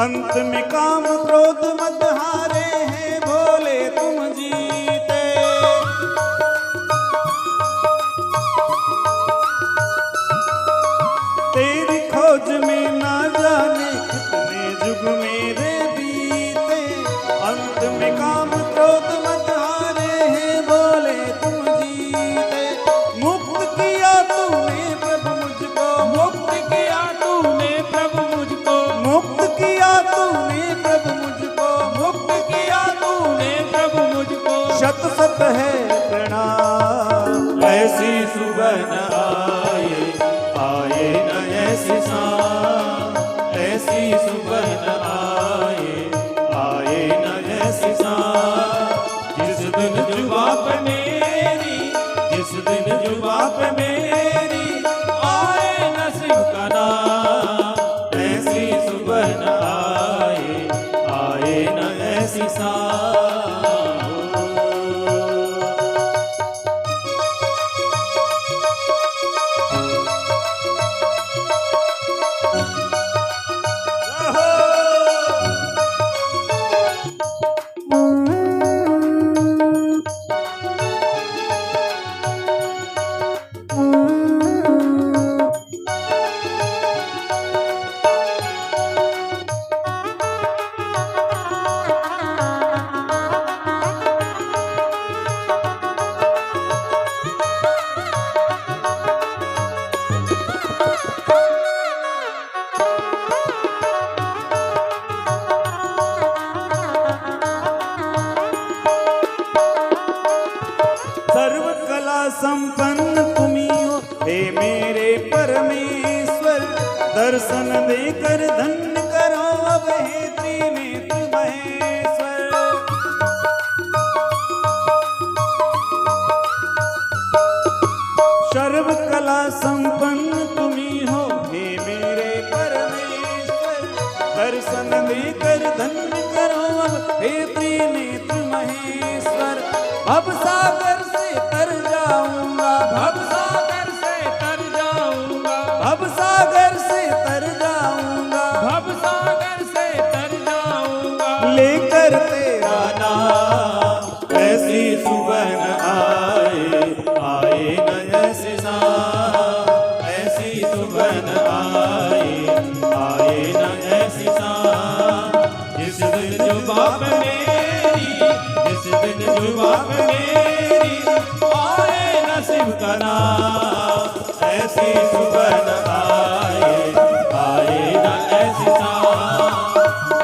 अंत में काम क्रोध मत हारे हैं भोले तुम जीते। तेरी खोज में ना जाने कितने युग मेरे बीते। अंत में काम क्रोध मत हारे हैं भोले तुम जीते। मुक्त किया तूने प्रभु मुझको, मुक्त किया तूने प्रभु मुझको, मुक्त किया तूने प्रभु मुझको, मुक्त किया तूने प्रभु मुझको। शत शत है प्रणाम। ऐसी सुबह न आए, आए न ऐसी शाम। ऐसी सुबह न आए, आए न ऐसी शाम। जिस दिन जुबा पे मेरी, जिस दिन जुबा पे मेरी आए नसीब का नाम। ऐसी सुबह न आए, आए न ऐसी शाम। सर्व कला संपन्न तुम्ही हो हे मेरे परमेश्वर। दर्शन देकर धन्य करो अब हे त्रिनेत्र महेश्वर। सर्व कला संपन्न तुम्ही हो हे मेरे परमेश्वर। दर्शन देकर धन्य करो अब हे त्रिनेत्र महेश्वर। अब सागर से तर जाऊंगा, अब सागर से तर जाऊंगा, अब सागर से तर जाऊंगा, अब सागर से तर जाऊंगा। लेकर तेरा नाम। ऐसी सुबह न आए, आए न ऐसी शाम। ऐसी सुबह न आए, आए न ऐसी शाम। जिस दिन जुबा पे मेरी, जिस दिन जुबा पे मेरी आए नसीब का नाम। ऐसी सुबह न आए, आए न ऐसी शाम।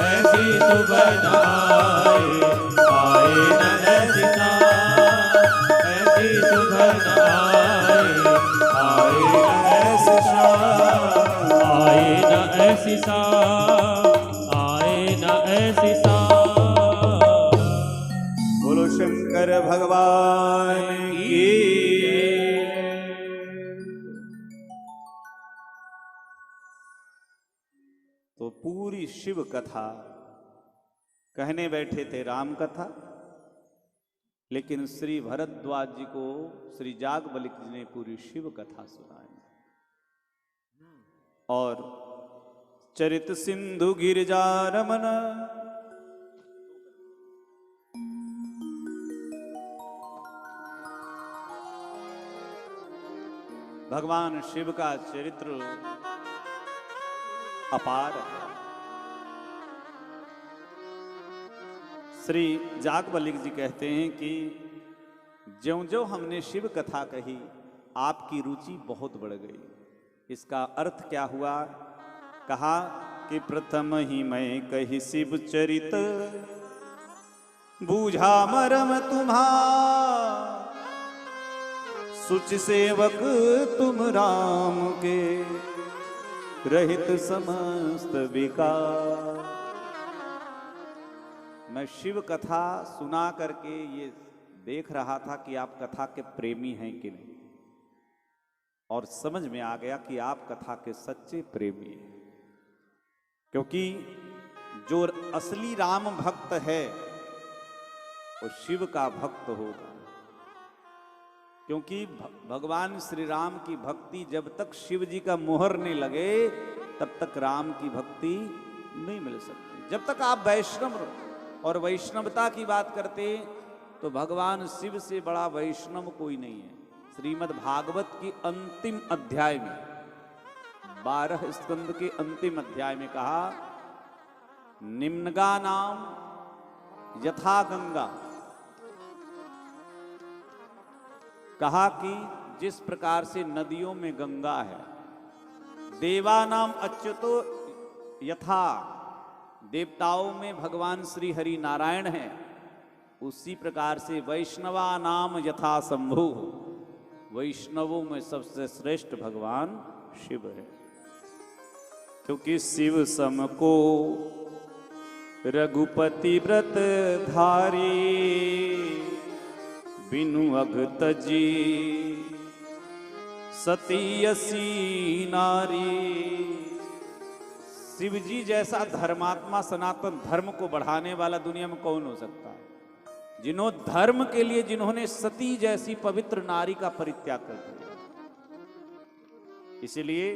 ऐसी सुबह न आए, आए न ऐसी शाम। ऐसी सुबह न आए, आए न ऐसी शाम। आए न ऐसी शाम, आए न ऐसी शाम। बोलो शंकर भगवान की। तो पूरी शिव कथा कहने बैठे थे राम कथा, लेकिन श्री भरद्वाज जी को श्री जागबलिक जी ने पूरी शिव कथा सुनाई। और चरित सिंधु गिरिजा रमन, भगवान शिव का चरित्र अपार है। श्री जागबलिक जी कहते हैं कि ज्यों-ज्यों हमने शिव कथा कही आपकी रुचि बहुत बढ़ गई। इसका अर्थ क्या हुआ? कहा कि प्रथम ही मैं कही शिव चरित, बूझा मरम तुम्हारा। सुच सेवक तुम राम के, रहित समस्त विकार। मैं शिव कथा सुना करके ये देख रहा था कि आप कथा के प्रेमी हैं कि नहीं, और समझ में आ गया कि आप कथा के सच्चे प्रेमी हैं। क्योंकि जो असली राम भक्त है वो शिव का भक्त होगा। क्योंकि भगवान श्री राम की भक्ति जब तक शिव जी का मोहर नहीं लगे तब तक राम की भक्ति नहीं मिल सकती। जब तक आप वैष्णव और वैष्णवता की बात करते तो भगवान शिव से बड़ा वैष्णव कोई नहीं है। श्रीमद् भागवत की अंतिम अध्याय में 12 स्कंद के अंतिम अध्याय में कहा, निम्नगा नाम यथा गंगा, कहा कि जिस प्रकार से नदियों में गंगा है, देवानाम अच्युतो यथा, देवताओं में भगवान श्री हरि नारायण हैं, उसी प्रकार से वैष्णवा नाम यथा शंभु, वैष्णवों में सबसे श्रेष्ठ भगवान शिव है। क्योंकि शिव सम को रघुपति व्रत धारी, बिनु अघ तजी सतीयसी नारी। शिव जी जैसा धर्मात्मा, सनातन धर्म को बढ़ाने वाला दुनिया में कौन हो सकता है? धर्म के लिए जिन्होंने सती जैसी पवित्र नारी का परित्याग कर दिया। इसलिए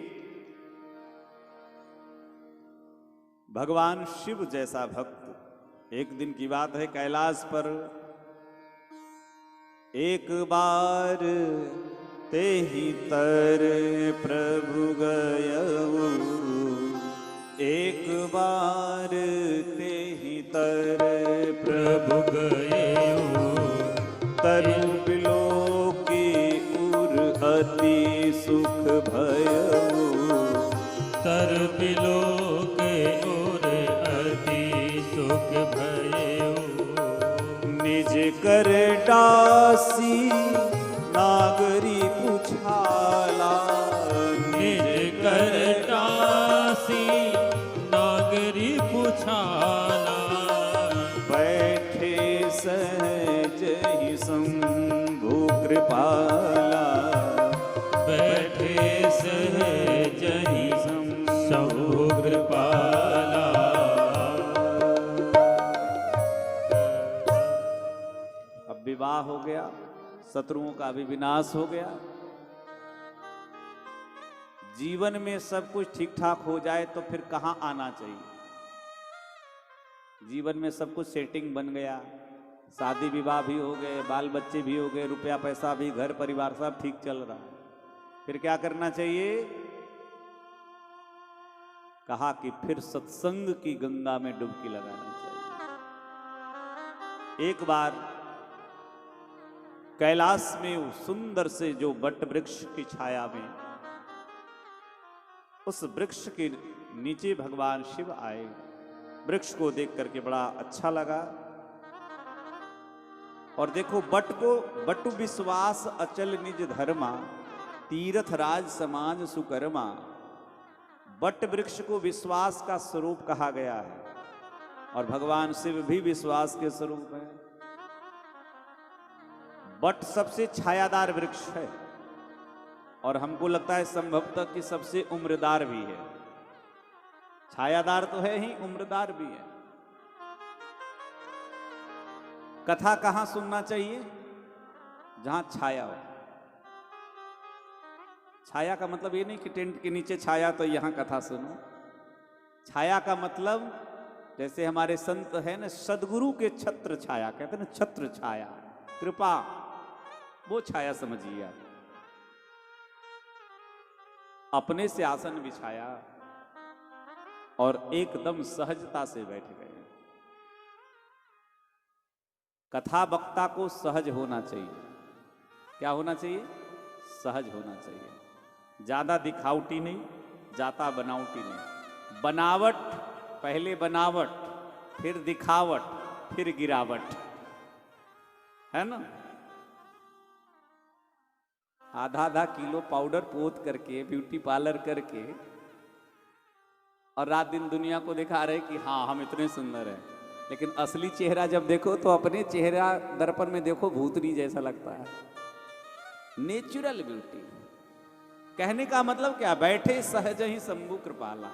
भगवान शिव जैसा भक्त, एक दिन की बात है, कैलाश पर एक बार ते ही तर प्रभु गयऊ, एक बार ते ही तर प्रभु गयऊ, तरु बिलो की उर अति सुख भयऊ, तरु बिलो के उर अति सुख भयऊ, निज कर डासी नागरी पुछाला, निज कर डासी नागरी पुछाला, बैठे सहज ही शंभु कृपाला, बैठे सहज ही शंभु कृपाला। अब विवाह हो गया, शत्रुओं का भी विनाश हो गया, जीवन में सब कुछ ठीक ठाक हो जाए तो फिर कहां आना चाहिए? जीवन में सब कुछ सेटिंग बन गया, शादी विवाह भी हो गए, बाल बच्चे भी हो गए, रुपया पैसा भी, घर परिवार सब ठीक चल रहा है, फिर क्या करना चाहिए? कहा कि फिर सत्संग की गंगा में डुबकी लगाना चाहिए। एक बार कैलाश में सुंदर से जो वट वृक्ष की छाया में, उस वृक्ष के नीचे भगवान शिव आए। वृक्ष को देख करके बड़ा अच्छा लगा। और देखो, बट को बटु विश्वास अचल निज धर्मा, तीर्थ राज समाज सुकर्मा। बट वृक्ष को विश्वास का स्वरूप कहा गया है और भगवान शिव भी विश्वास के स्वरूप है। बट सबसे छायादार वृक्ष है और हमको लगता है संभवतः कि सबसे उम्रदार भी है। छायादार तो है ही, उम्रदार भी है। कथा कहां सुनना चाहिए? जहां छाया हो। छाया का मतलब ये नहीं कि टेंट के नीचे छाया तो यहां कथा सुनो। छाया का मतलब जैसे हमारे संत है ना, सदगुरु के छत्र छाया कहते हैं ना, छत्र छाया, कृपा, वो छाया समझिए आप। अपने से आसन बिछाया और एकदम सहजता से बैठ गए। कथा वक्ता को सहज होना चाहिए। क्या होना चाहिए? सहज होना चाहिए। ज्यादा दिखावटी नहीं, जाता बनावटी नहीं। बनावट, पहले बनावट, फिर दिखावट, फिर गिरावट, है ना। आधा आधा किलो पाउडर पोत करके, ब्यूटी पार्लर करके, और रात दिन दुनिया को दिखा रहे कि हाँ हम इतने सुंदर हैं, लेकिन असली चेहरा जब देखो तो अपने चेहरा दर्पण में देखो भूतनी जैसा लगता है। नेचुरल ब्यूटी कहने का मतलब क्या? बैठे सहज ही शंभु कृपाला।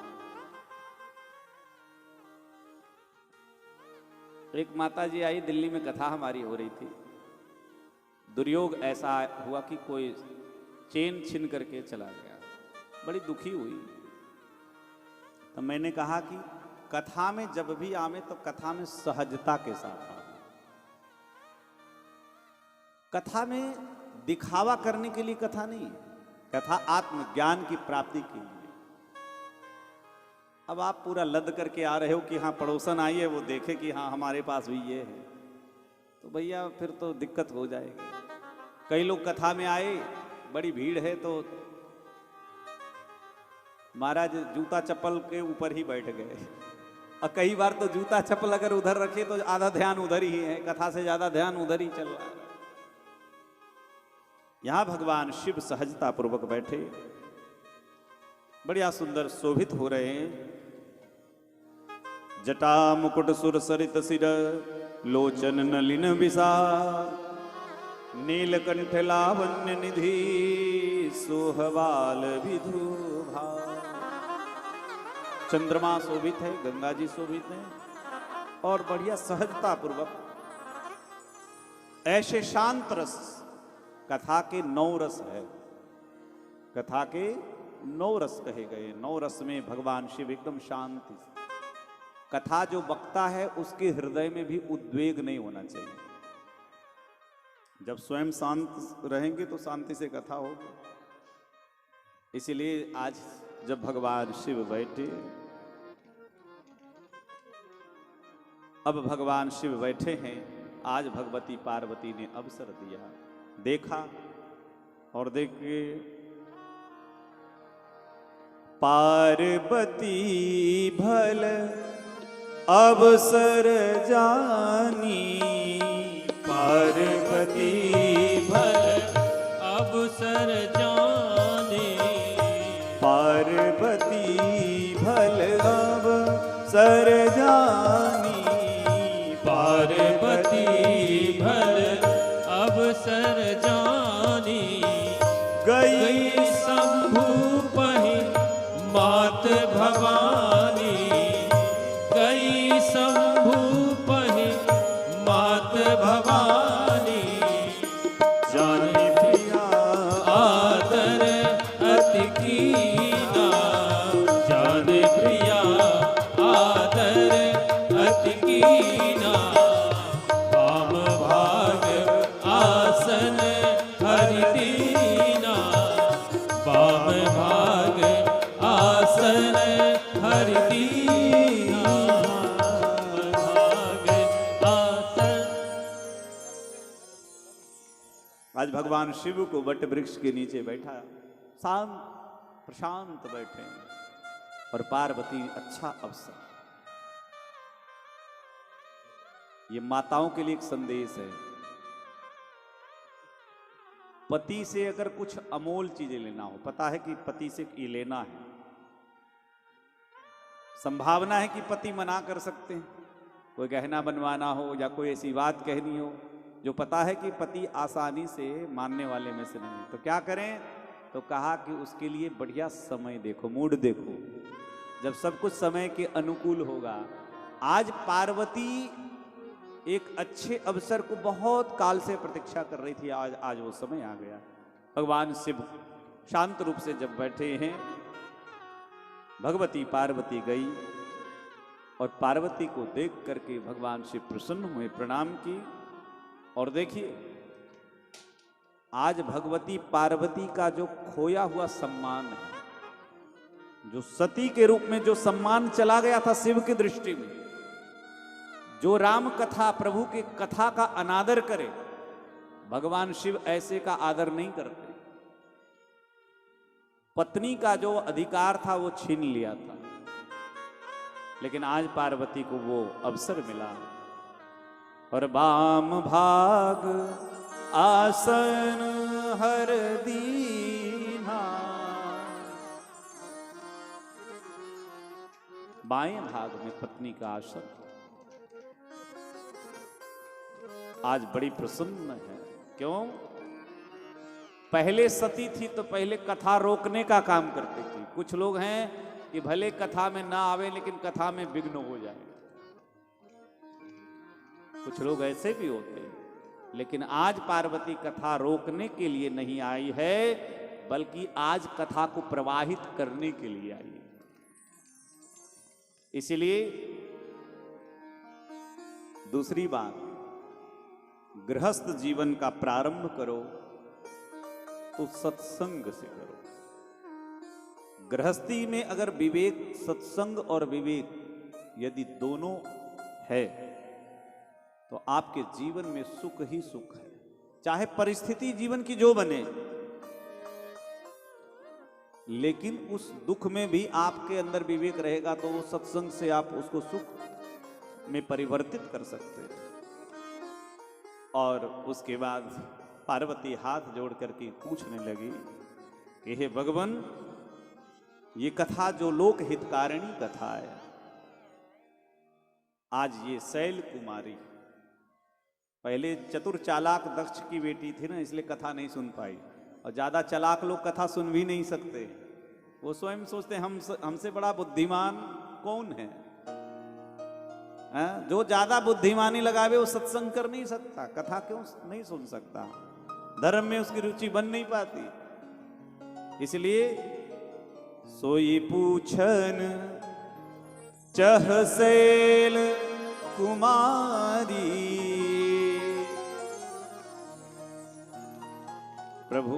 एक माता जी आई, दिल्ली में कथा हमारी हो रही थी। दुर्योग ऐसा हुआ कि कोई चेन छीन करके चला गया। बड़ी दुखी हुई। तो मैंने कहा कि कथा में जब भी आवे तो कथा में सहजता के साथ आवे। कथा में दिखावा करने के लिए कथा नहीं है, कथा आत्मज्ञान की प्राप्ति के लिए। अब आप पूरा लद करके आ रहे हो कि हाँ पड़ोसन आई है, वो देखे कि हाँ हमारे पास भी ये है, तो भैया फिर तो दिक्कत हो जाएगी। कई लोग कथा में आए, बड़ी भीड़ है, तो महाराज जूता चप्पल के ऊपर ही बैठ गए। और कई बार तो जूता चप्पल अगर उधर रखे तो आधा ध्यान उधर ही है, कथा से ज्यादा ध्यान उधर ही चल रहा है। यहां भगवान शिव सहजता पूर्वक बैठे, बढ़िया सुंदर शोभित हो रहे हैं। जटा मुकुट सुर सरित सिर, लोचन नलिन विशाल, नीलकंठ लावण्य निधि, सोहवाल विधुभा। चंद्रमा शोभित है, गंगा जी शोभित है, और बढ़िया सहजता पूर्वक ऐसे शांत रस। कथा के 9 रस है, कथा के 9 रस कहे गए। 9 रस में भगवान शिव एकदम शांति से। कथा जो वक्ता है उसके हृदय में भी उद्वेग नहीं होना चाहिए। जब स्वयं शांत रहेंगे तो शांति से कथा होगी। इसीलिए आज जब भगवान शिव बैठे, अब भगवान शिव बैठे हैं, आज भगवती पार्वती ने अवसर दिया, देखा और देखिए पार्वती भल अवसर जानी, पार्वती भल अवसर जाने, पार्वती भल अवसर जानी, पार्वती भल अवसर जानी, गई शंभु पहि मात भवानी, गई शंभु पहि मात भवानी, जाने प्रिया आदर अति कीना, जाने प्रिया आदर अति कीना, वाम भाग आसन हरि दीना, वाम भाग आसन हरि दीना, भाग आसन। आज भगवान शिव को वट वृक्ष के नीचे बैठा, शांत प्रशांत बैठे हैं, और पार्वती अच्छा अवसर। ये माताओं के लिए एक संदेश है। पति से अगर कुछ अमोल चीजें लेना हो, पता है कि पति से ये लेना है, संभावना है कि पति मना कर सकते हैं, कोई गहना बनवाना हो या कोई ऐसी बात कहनी हो जो पता है कि पति आसानी से मानने वाले में से नहीं, तो क्या करें? तो कहा कि उसके लिए बढ़िया समय देखो, मूड देखो, जब सब कुछ समय के अनुकूल होगा। आज पार्वती एक अच्छे अवसर को बहुत काल से प्रतीक्षा कर रही थी, आज वो समय आ गया। भगवान शिव शांत रूप से जब बैठे हैं, भगवती पार्वती गई और पार्वती को देख करके भगवान शिव प्रसन्न हुए, प्रणाम की। और देखिए आज भगवती पार्वती का जो खोया हुआ सम्मान है, जो सती के रूप में जो सम्मान चला गया था शिव की दृष्टि में, जो राम कथा प्रभु की कथा का अनादर करे, भगवान शिव ऐसे का आदर नहीं करते। पत्नी का जो अधिकार था वो छीन लिया था, लेकिन आज पार्वती को वो अवसर मिला। और वाम भाग आसन हर दीना, बाएं भाग में पत्नी का आसन। आज बड़ी प्रसन्न है, क्यों? पहले सती थी तो पहले कथा रोकने का काम करती थी। कुछ लोग हैं कि भले कथा में ना आवे लेकिन कथा में विघ्न हो जाए, कुछ लोग ऐसे भी होते हैं। लेकिन आज पार्वती कथा रोकने के लिए नहीं आई है, बल्कि आज कथा को प्रवाहित करने के लिए आई है। इसलिए दूसरी बात, गृहस्थ जीवन का प्रारंभ करो तो सत्संग से करो। गृहस्थी में अगर विवेक, सत्संग और विवेक यदि दोनों है तो आपके जीवन में सुख ही सुख है, चाहे परिस्थिति जीवन की जो बने, लेकिन उस दुख में भी आपके अंदर विवेक रहेगा तो वो सत्संग से आप उसको सुख में परिवर्तित कर सकते हैं। और उसके बाद पार्वती हाथ जोड़ करके पूछने लगी कि हे भगवान, ये कथा जो लोक हितकारिणी कथा है, आज ये शैल कुमारी, पहले चतुर चालाक दक्ष की बेटी थी ना, इसलिए कथा नहीं सुन पाई। और ज्यादा चालाक लोग कथा सुन भी नहीं सकते, वो स्वयं सोचते हमसे बड़ा बुद्धिमान कौन है? जो ज्यादा बुद्धिमानी लगावे वो सत्संग कर नहीं सकता, कथा क्यों नहीं सुन सकता, धर्म में उसकी रुचि बन नहीं पाती। इसलिए सोई पूछन चह शैल कुमारी, प्रभु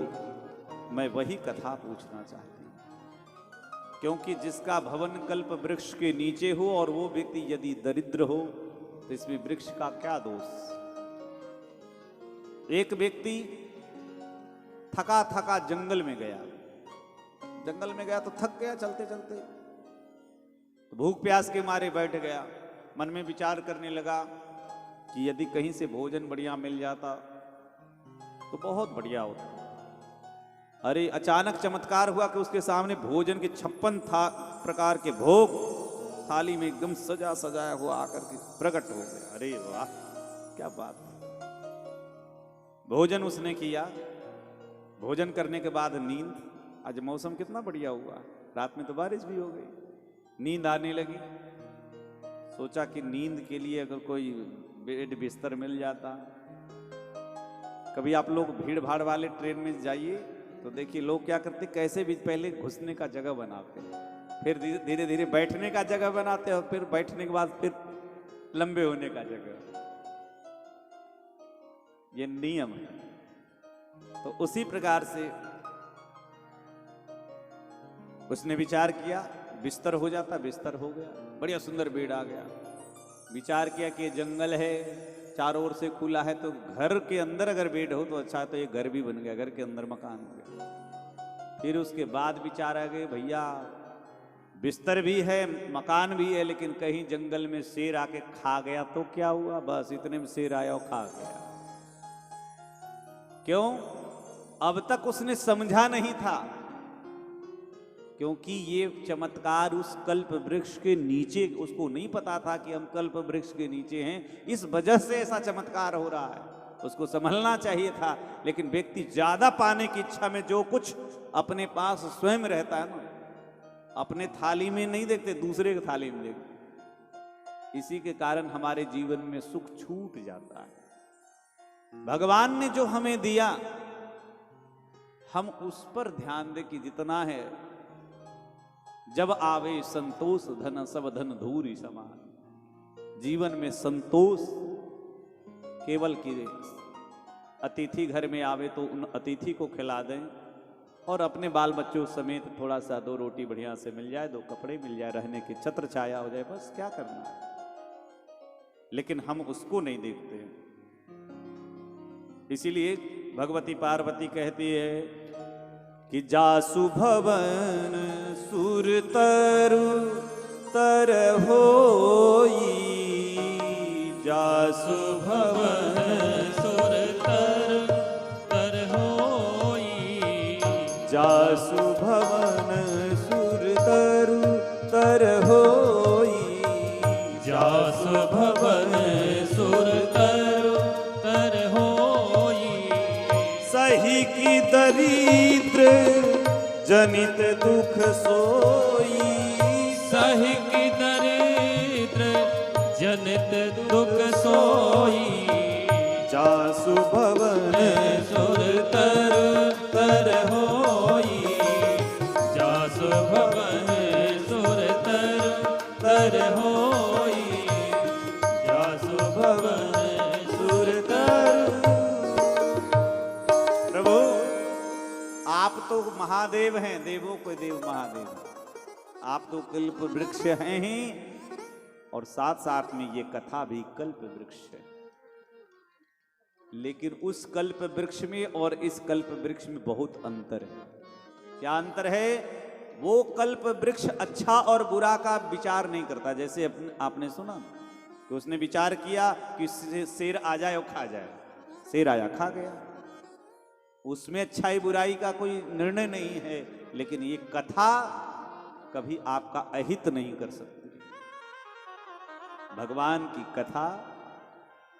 मैं वही कथा पूछना चाहती हूं, क्योंकि जिसका भवन कल्प वृक्ष के नीचे हो और वो व्यक्ति यदि दरिद्र हो तो इसमें वृक्ष का क्या दोष? एक व्यक्ति थका थका जंगल में गया तो थक गया चलते चलते, तो भूख प्यास के मारे बैठ गया, मन में विचार करने लगा कि यदि कहीं से भोजन बढ़िया मिल जाता तो बहुत बढ़िया होता। अरे अचानक चमत्कार हुआ कि उसके सामने भोजन के 56 प्रकार के भोग थाली में एकदम सजाया हुआ आकर के प्रकट हो गया। अरे वाह क्या बात! भोजन उसने किया, भोजन करने के बाद नींद, आज मौसम कितना बढ़िया हुआ, रात में तो बारिश भी हो गई, नींद आने लगी। सोचा कि नींद के लिए अगर कोई बेड बिस्तर मिल जाता। कभी आप लोग भीड़ भाड़ वाले ट्रेन में जाइए तो देखिए लोग क्या करते, कैसे भी पहले घुसने का जगह बनाते हैं, फिर धीरे धीरे बैठने का जगह बनाते हैं, और फिर बैठने के बाद फिर लंबे होने का जगह, ये नियम है। तो उसी प्रकार से उसने विचार किया, बिस्तर हो जाता, बिस्तर हो गया, बढ़िया सुंदर बेड आ गया। विचार किया कि जंगल है, चारों ओर से खुला है, तो घर के अंदर अगर बेड हो तो अच्छा, तो ये घर भी बन गया, घर के अंदर मकान हो गया। फिर उसके बाद विचार आ गए, भैया बिस्तर भी है, मकान भी है, लेकिन कहीं जंगल में शेर आके खा गया तो क्या हुआ? बस इतने में शेर आया और खा गया। क्यों? अब तक उसने समझा नहीं था, क्योंकि ये चमत्कार उस कल्प वृक्ष के नीचे, उसको नहीं पता था कि हम कल्प वृक्ष के नीचे हैं, इस वजह से ऐसा चमत्कार हो रहा है। उसको संभलना चाहिए था, लेकिन व्यक्ति ज्यादा पाने की इच्छा में जो कुछ अपने पास स्वयं रहता है ना, अपने थाली में नहीं देखते, दूसरे के थाली में देखते। इसी के कारण हमारे जीवन में सुख छूट जाता है। भगवान ने जो हमें दिया, हम उस पर ध्यान दें कि जितना है, जब आवे संतोष धन सब धन धूरी समान। जीवन में संतोष केवल कि अतिथि घर में आवे तो उन अतिथि को खिला दें, और अपने बाल बच्चों समेत थोड़ा सा 2 रोटी बढ़िया से मिल जाए, 2 कपड़े मिल जाए, रहने की छत्र छाया हो जाए, बस क्या करना है। लेकिन हम उसको नहीं देखते हैं। इसीलिए भगवती पार्वती कहती है कि जासु भवन सुर तरु तर होई, जासु भवन सुर तर होई, जासु भवन सुर तरु तर होई, जासु भवन सुर तर होई, सही की दरिद्र जनित दुख सोई, सही की दरिद्र जनित दुख सोई, जासु भवन सुर तर होई, जासु भवन सुर तर महादेव हैं, देवों को देव महादेव हैं। आप तो कल्प वृक्ष हैं ही, और साथ साथ में ये कथा भी कल्प वृक्ष है। लेकिन उस कल्प वृक्ष में और इस कल्प वृक्ष में बहुत अंतर है। क्या अंतर है? वो कल्प वृक्ष अच्छा और बुरा का विचार नहीं करता। जैसे आपने सुना कि उसने विचार किया कि शेर आ जाए और खा जाए, शेर आया खा गया। उसमें अच्छाई बुराई का कोई निर्णय नहीं है। लेकिन ये कथा कभी आपका अहित नहीं कर सकती। भगवान की कथा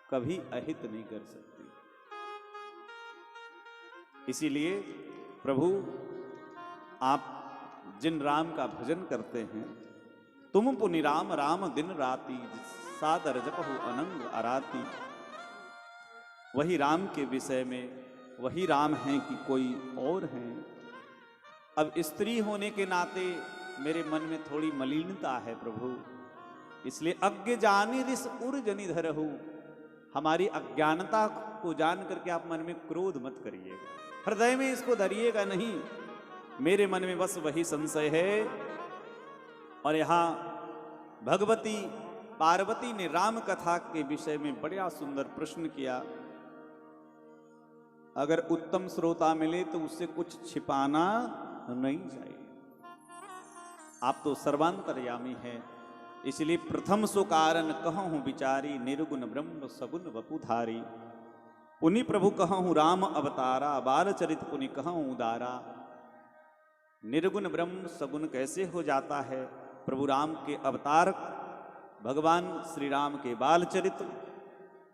कभी अहित नहीं कर सकती। इसीलिए प्रभु, आप जिन राम का भजन करते हैं, तुम पुनि राम राम दिन राती, सादर जपहु अनंग आराती। वही राम के विषय में वही राम हैं कि कोई और हैं। अब स्त्री होने के नाते मेरे मन में थोड़ी मलिनता है प्रभु, इसलिए अज्ञ जानी रिस उर जनि धरहु। हमारी अज्ञानता को जान करके आप मन में क्रोध मत करिएगा, हृदय में इसको धरिएगा नहीं। मेरे मन में बस वही संशय है। और यहां भगवती पार्वती ने राम कथा के विषय में बड़ा सुंदर प्रश्न किया। अगर उत्तम श्रोता मिले तो उससे कुछ छिपाना नहीं चाहिए। आप तो सर्वांतर्यामी हैं, इसलिए प्रथम सो कारण कहूं विचारी, निर्गुण ब्रह्म सगुण वपुधारी। पुनि प्रभु कहूं राम अवतारा, बाल चरित पुनि कहूं उदारा। निर्गुण ब्रह्म सगुण कैसे हो जाता है? प्रभु राम के अवतार, भगवान श्री राम के बाल चरित्र,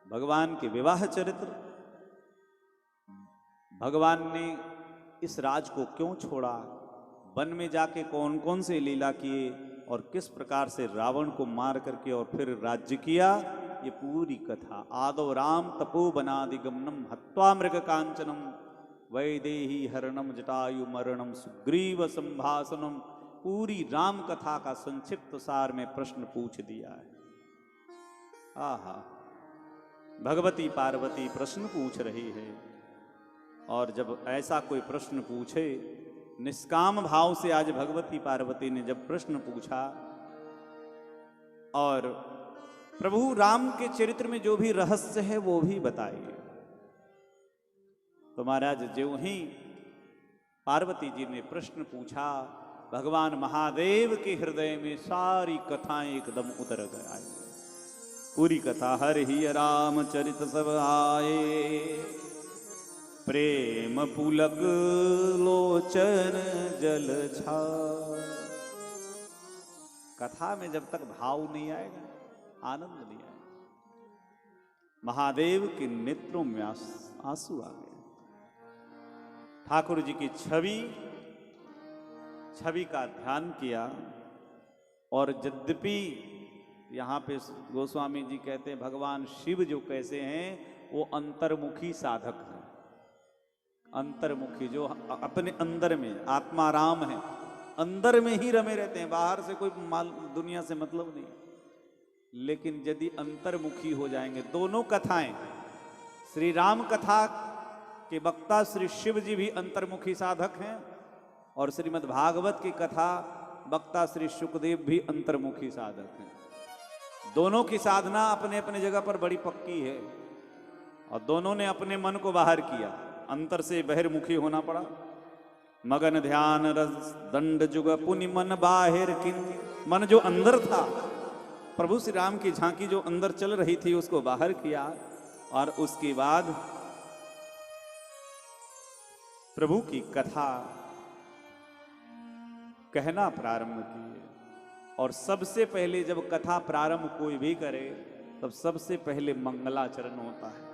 भगवान के विवाह चरित्र, भगवान ने इस राज को क्यों छोड़ा, वन में जाके कौन कौन से लीला किए, और किस प्रकार से रावण को मार करके और फिर राज्य किया, ये पूरी कथा। आदो राम तपोवनादिगमनम हत्वा मृग कांचनम, वैदेही हरणम जटायु मरणम सुग्रीव संभाषणम। पूरी राम कथा का संक्षिप्त सार में प्रश्न पूछ दिया है। आहा, भगवती पार्वती प्रश्न पूछ रही है। और जब ऐसा कोई प्रश्न पूछे, निष्काम भाव से आज भगवती पार्वती ने जब प्रश्न पूछा, और प्रभु राम के चरित्र में जो भी रहस्य है वो भी बताइए। तो महाराज ज्यों ही पार्वती जी ने प्रश्न पूछा, भगवान महादेव के हृदय में सारी कथाएं एकदम उतर गई। पूरी कथा हर ही रामचरित सब आए, प्रेम पुलक लोचन जल छा। कथा में जब तक भाव नहीं आएगा, आनंद नहीं आएगा। महादेव के नेत्रों में आंसू आ गए। ठाकुर जी की छवि का ध्यान किया। और यद्यपि यहाँ पे गोस्वामी जी कहते हैं भगवान शिव जो कैसे हैं, वो अंतर्मुखी साधक हैं। अंतर्मुखी जो अपने अंदर में आत्माराम है, अंदर में ही रमे रहते हैं, बाहर से कोई दुनिया से मतलब नहीं। लेकिन यदि अंतर्मुखी हो जाएंगे, दोनों कथाएं, श्री राम कथा के वक्ता श्री शिव जी भी अंतर्मुखी साधक हैं, और श्रीमद् भागवत की कथा वक्ता श्री सुखदेव भी अंतर्मुखी साधक हैं। दोनों की साधना अपने अपने जगह पर बड़ी पक्की है, और दोनों ने अपने मन को बाहर किया, अंतर से बहिर्मुखी होना पड़ा। मगन ध्यान रस दंड जुग पुनि मन बाहिर किन। मन जो अंदर था, प्रभु श्री राम की झांकी जो अंदर चल रही थी, उसको बाहर किया, और उसके बाद प्रभु की कथा कहना प्रारंभ किए। और सबसे पहले जब कथा प्रारंभ कोई भी करे, तब सबसे पहले मंगलाचरण होता है।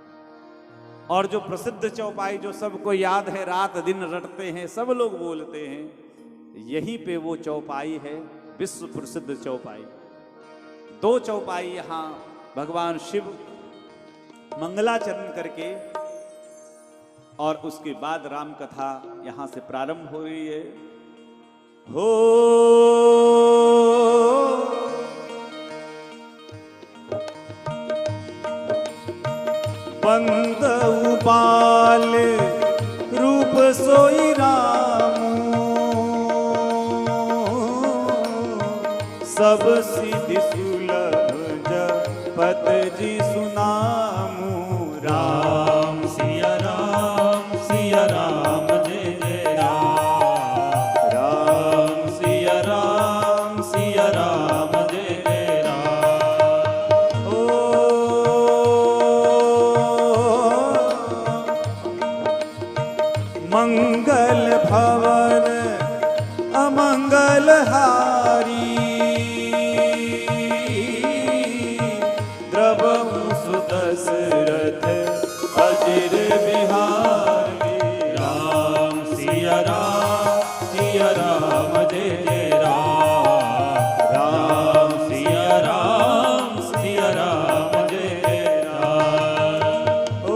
और जो प्रसिद्ध चौपाई जो सबको याद है, रात दिन रटते हैं, सब लोग बोलते हैं, यहीं पे वो चौपाई है, विश्व प्रसिद्ध चौपाई। दो चौपाई यहाँ भगवान शिव मंगलाचरण करके, और उसके बाद राम कथा यहां से प्रारंभ हो रही है। हो बंद उपाल रूप सोई राम, दशरथ अजिर बिहारी। राम सिया राम जय जय राम। राम सिया राम जय जय राम। ओ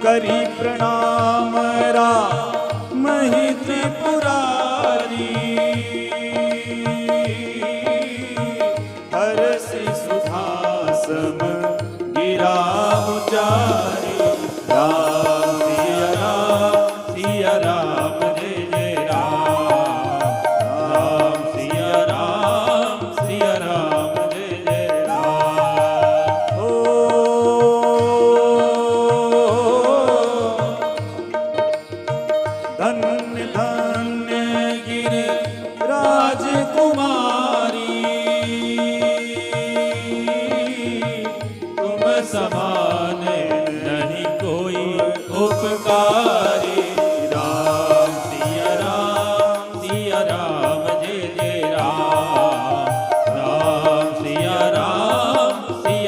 करी प्रणाम राम ही त्रिपुरारी। हरसि सुधासम गिरा उचारी। राम सिया राम जय जय राम। राम सिया राम जय जय राम। ओ धन्य धन्य गिरि राजकुमारी। तुम समान नहीं कोई उपकारी। राम सिया राम जय जय राम। राम सिया राम जय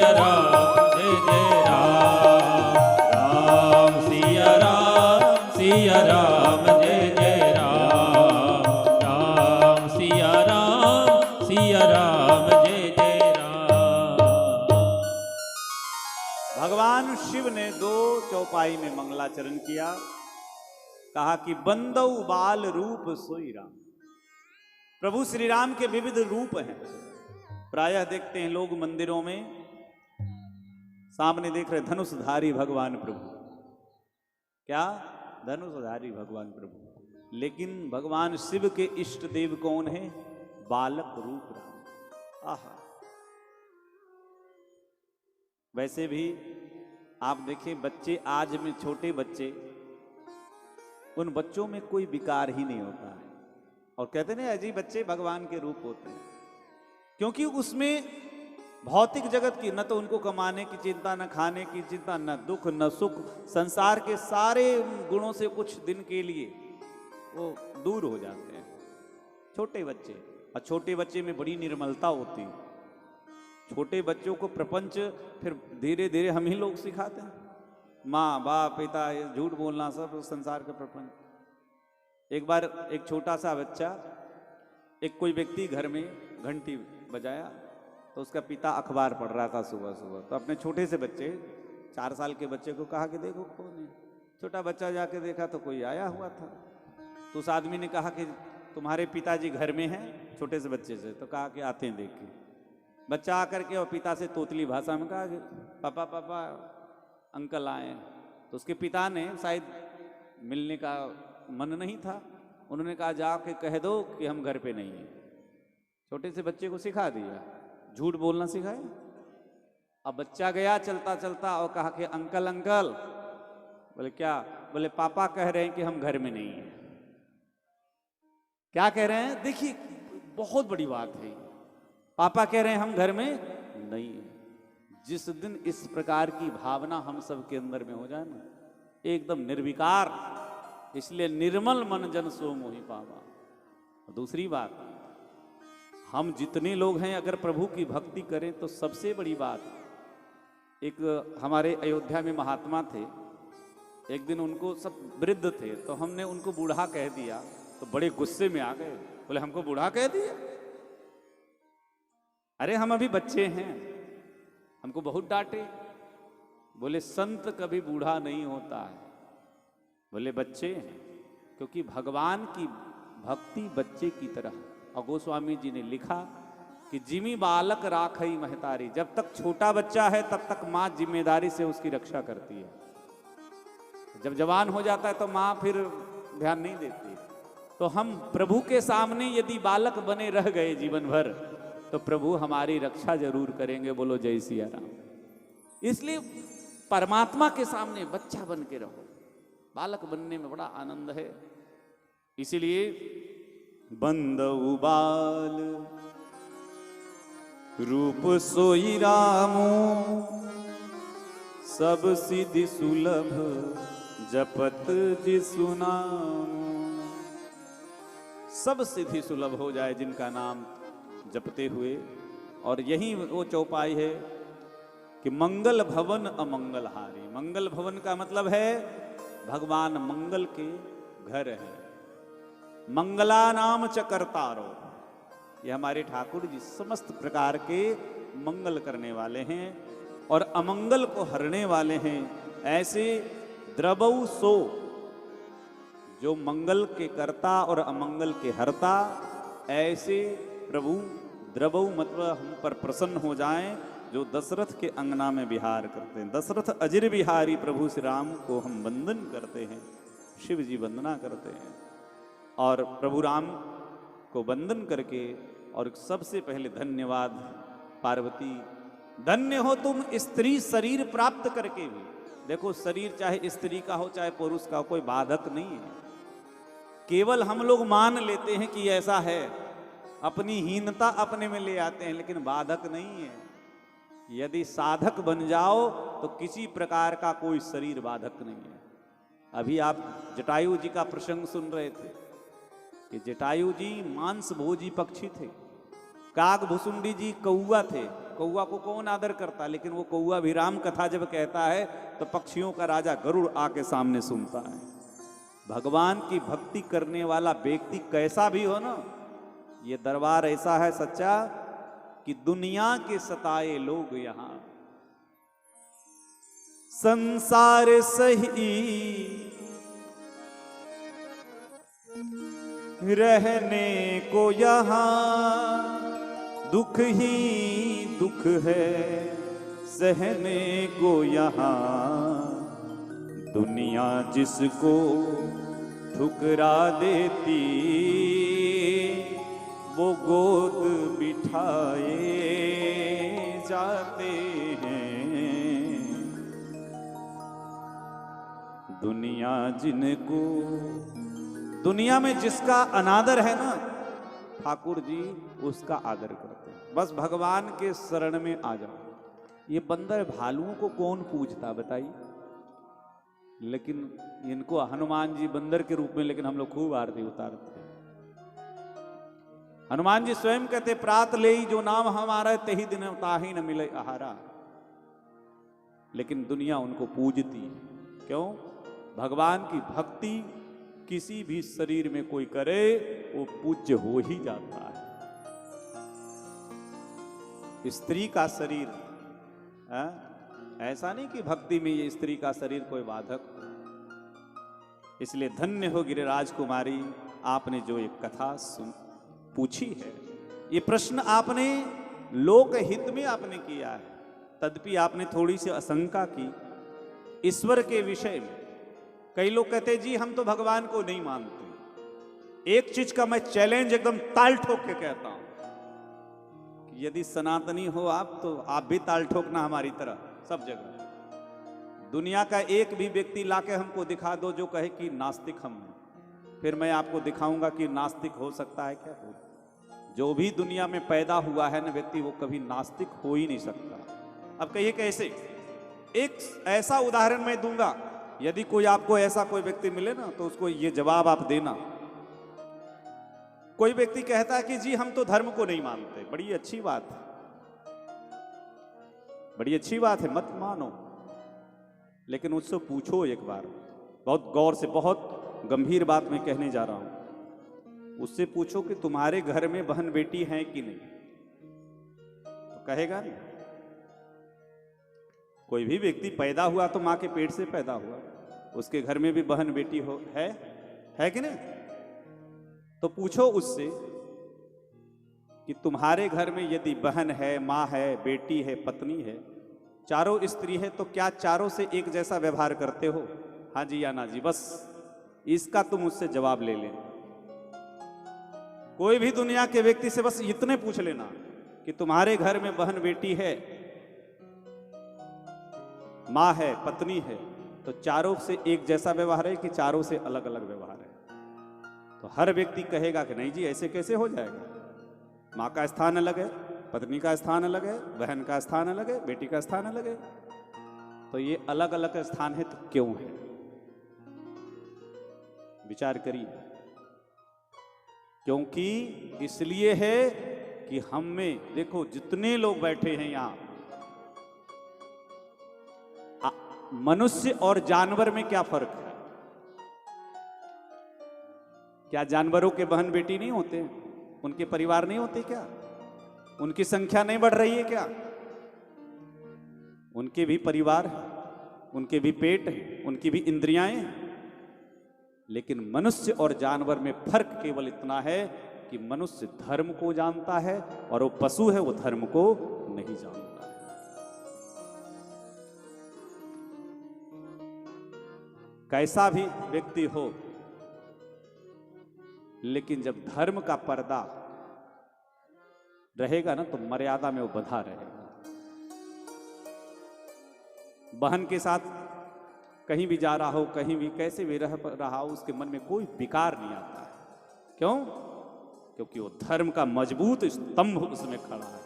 जय राम। राम सिया राम जय जय राम। राम सिया राम जय जय राम। भगवान शिव ने दो चौपाई में मंगलाचरण किया। कहा कि बंदौ बाल रूप सोई राम। प्रभु श्री राम के विविध रूप हैं। प्रायः देखते हैं लोग मंदिरों में, सामने देख रहे धनुषधारी भगवान प्रभु। क्या धनुषधारी भगवान प्रभु, लेकिन भगवान शिव के इष्ट देव कौन है? बालक रूप राम। आहा, वैसे भी आप देखें बच्चे, आज में छोटे बच्चे, उन बच्चों में कोई विकार ही नहीं होता है। और कहते हैं अजीब बच्चे भगवान के रूप होते हैं, क्योंकि उसमें भौतिक जगत की न तो उनको कमाने की चिंता, न खाने की चिंता, न दुख न सुख, संसार के सारे गुणों से कुछ दिन के लिए वो दूर हो जाते हैं छोटे बच्चे। और छोटे बच्चे में बड़ी निर्मलता होती है। छोटे बच्चों को प्रपंच फिर धीरे धीरे हम ही लोग सिखाते हैं। माँ बाप पिता, ये झूठ बोलना, सब संसार का प्रपंच। एक बार एक छोटा सा बच्चा, एक कोई व्यक्ति घर में घंटी बजाया, तो उसका पिता अखबार पढ़ रहा था सुबह सुबह। तो अपने छोटे से बच्चे, 4 साल के बच्चे को कहा कि देखो कौन है। छोटा बच्चा जाके देखा तो कोई आया हुआ था। तो उस आदमी ने कहा कि तुम्हारे पिताजी घर में हैं, छोटे से बच्चे से। तो कहा कि आते हैं देख के। बच्चा आकर के और पिता से तोतली भाषा में कहा कि पापा पापा अंकल आए। तो उसके पिता ने शायद मिलने का मन नहीं था, उन्होंने कहा जाके कह दो कि हम घर पे नहीं हैं। छोटे से बच्चे को सिखा दिया, झूठ बोलना सिखाया। अब बच्चा गया चलता चलता और कहा कि अंकल अंकल। बोले क्या? बोले पापा कह रहे हैं कि हम घर में नहीं हैं। क्या कह रहे हैं? देखिए बहुत बड़ी बात है। पापा कह रहे हैं हम घर में नहीं हैं। जिस दिन इस प्रकार की भावना हम सब के अंदर में हो जाए ना, एकदम निर्विकार, इसलिए निर्मल मन जन सो मोहि पावा। दूसरी बात, हम जितने लोग हैं अगर प्रभु की भक्ति करें तो सबसे बड़ी बात, एक हमारे अयोध्या में महात्मा थे। एक दिन उनको सब वृद्ध थे, तो हमने उनको बूढ़ा कह दिया, तो बड़े गुस्से में आ गए। बोले हमको बूढ़ा कह दिया? अरे हम अभी बच्चे हैं, हमको बहुत डांटे। बोले संत कभी बूढ़ा नहीं होता है। बोले बच्चे हैं, क्योंकि भगवान की भक्ति बच्चे की तरह। और गोस्वामी जी ने लिखा कि जिमी बालक राखई महतारी। जब तक छोटा बच्चा है तब तक माँ जिम्मेदारी से उसकी रक्षा करती है। जब जवान हो जाता है तो माँ फिर ध्यान नहीं देती। तो हम प्रभु के सामने यदि बालक बने रह गए जीवन भर, तो प्रभु हमारी रक्षा जरूर करेंगे। बोलो जय सिया राम। इसलिए परमात्मा के सामने बच्चा बन के रहो। बालक बनने में बड़ा आनंद है। इसीलिए बंदउ बाल रूप सोई रामो, सब सिद्धि सुलभ जपत जिसु नाम। सब सिद्धि सुलभ हो जाए जिनका नाम जपते हुए। और यही वो चौपाई है कि मंगल भवन अमंगलहारी। मंगल भवन का मतलब है भगवान मंगल के घर है। मंगला नाम च कर्तारो, ये हमारे ठाकुर जी समस्त प्रकार के मंगल करने वाले हैं और अमंगल को हरने वाले हैं। ऐसे द्रवौ सो, जो मंगल के कर्ता और अमंगल के हरता, ऐसे प्रभु द्रवौ मतलब हम पर प्रसन्न हो जाएं, जो दशरथ के अंगना में विहार करते हैं। दशरथ अजिर विहारी प्रभु श्री राम को हम वंदन करते हैं, शिव जी वंदना करते हैं। और प्रभु राम को वंदन करके, और सबसे पहले धन्यवाद पार्वती, धन्य हो तुम स्त्री शरीर प्राप्त करके भी। देखो, शरीर चाहे स्त्री का हो चाहे पुरुष का हो, कोई बाधक नहीं है। केवल हम लोग मान लेते हैं कि ऐसा है, अपनी हीनता अपने में ले आते हैं, लेकिन बाधक नहीं है। यदि साधक बन जाओ तो किसी प्रकार का कोई शरीर बाधक नहीं है। अभी आप जटायु जी का प्रसंग सुन रहे थे कि जटायु जी मांस भोजी पक्षी थे, काग भुसुंडी जी कौआ थे। कौआ को कौन आदर करता, लेकिन वो कौआ भी राम कथा जब कहता है तो पक्षियों का राजा गरुड़ आके सामने सुनता है। भगवान की भक्ति करने वाला व्यक्ति कैसा भी हो ना, ये दरबार ऐसा है सच्चा कि दुनिया के सताए लोग यहां संसार सही रहने को, यहां दुख ही दुख है सहने को। यहां दुनिया जिसको ठुकरा देती, वो गोद बिठाए जाते हैं। दुनिया जिनको, दुनिया में जिसका अनादर है ना, ठाकुर जी उसका आदर करते हैं। बस भगवान के शरण में आ जाओ। ये बंदर भालुओं को कौन पूजता बताइए, लेकिन इनको हनुमान जी बंदर के रूप में, लेकिन हम लोग खूब आरती उतारते हैं। हनुमान जी स्वयं कहते, प्रात ले जो नाम हमारा ते ही दिन ताही न मिले आहारा। लेकिन दुनिया उनको पूजती, क्यों? भगवान की भक्ति किसी भी शरीर में कोई करे वो पूज्य हो ही जाता है। स्त्री का शरीर है? ऐसा नहीं कि भक्ति में ये स्त्री का शरीर कोई बाधक। इसलिए धन्य हो गिरिराज कुमारी, आपने जो एक कथा पूछी है, ये प्रश्न आपने लोक हित में आपने किया है। तदपि आपने थोड़ी सी आशंका की ईश्वर के विषय में। कई लोग कहते जी हम तो भगवान को नहीं मानते। एक चीज का मैं चैलेंज एकदम ताल ठोक के कहता हूं कि यदि सनातनी हो आप, तो आप भी ताल ठोकना हमारी तरह सब जगह। दुनिया का एक भी व्यक्ति लाके हमको दिखा दो जो कहे कि नास्तिक हम हैं, फिर मैं आपको दिखाऊंगा कि नास्तिक हो सकता है क्या? हो। जो भी दुनिया में पैदा हुआ है ना व्यक्ति, वो कभी नास्तिक हो ही नहीं सकता। अब कहिए कैसे? एक ऐसा उदाहरण मैं दूंगा, यदि कोई आपको ऐसा कोई व्यक्ति मिले ना, तो उसको ये जवाब आप देना। कोई व्यक्ति कहता है कि जी हम तो धर्म को नहीं मानते। बड़ी अच्छी बात है, बड़ी अच्छी बात है, मत मानो। लेकिन उससे पूछो एक बार, बहुत गौर से, बहुत गंभीर बात मैं कहने जा रहा हूं। उससे पूछो कि तुम्हारे घर में बहन बेटी हैं कि नहीं, तो कहेगा नहीं। कोई भी व्यक्ति पैदा हुआ तो मां के पेट से पैदा हुआ, उसके घर में भी बहन बेटी है कि नहीं? तो पूछो उससे कि तुम्हारे घर में यदि बहन है, मां है, बेटी है, पत्नी है, चारों स्त्री है, तो क्या चारों से एक जैसा व्यवहार करते हो? हाँ जी या ना जी? बस इसका तुम उससे जवाब ले लेना। कोई भी दुनिया के व्यक्ति से बस इतने पूछ लेना कि तुम्हारे घर में बहन बेटी है, मां है, पत्नी है, तो चारों से एक जैसा व्यवहार है कि चारों से अलग अलग व्यवहार है? तो हर व्यक्ति कहेगा कि नहीं जी ऐसे कैसे हो जाएगा। मां का स्थान अलग है, पत्नी का स्थान अलग है, बहन का स्थान अलग है, बेटी का स्थान अलग है। तो ये अलग अलग स्थान है तो क्यों है? विचार करिए। क्योंकि इसलिए है कि हम में देखो जितने लोग बैठे हैं यहां, मनुष्य और जानवर में क्या फर्क है? क्या जानवरों के बहन बेटी नहीं होते? उनके परिवार नहीं होते क्या? उनकी संख्या नहीं बढ़ रही है क्या? उनके भी परिवार है, उनके भी पेट है, उनकी भी इंद्रियां हैं। लेकिन मनुष्य और जानवर में फर्क केवल इतना है कि मनुष्य धर्म को जानता है और वो पशु है, वो धर्म को नहीं जानता है। कैसा भी व्यक्ति हो, लेकिन जब धर्म का पर्दा रहेगा ना, तो मर्यादा में वो बंधा रहेगा। बहन के साथ कहीं भी जा रहा हो, कहीं भी कैसे भी रह रहा हो, उसके मन में कोई विकार नहीं आता है। क्यों? क्योंकि वो धर्म का मजबूत स्तंभ उसमें खड़ा है।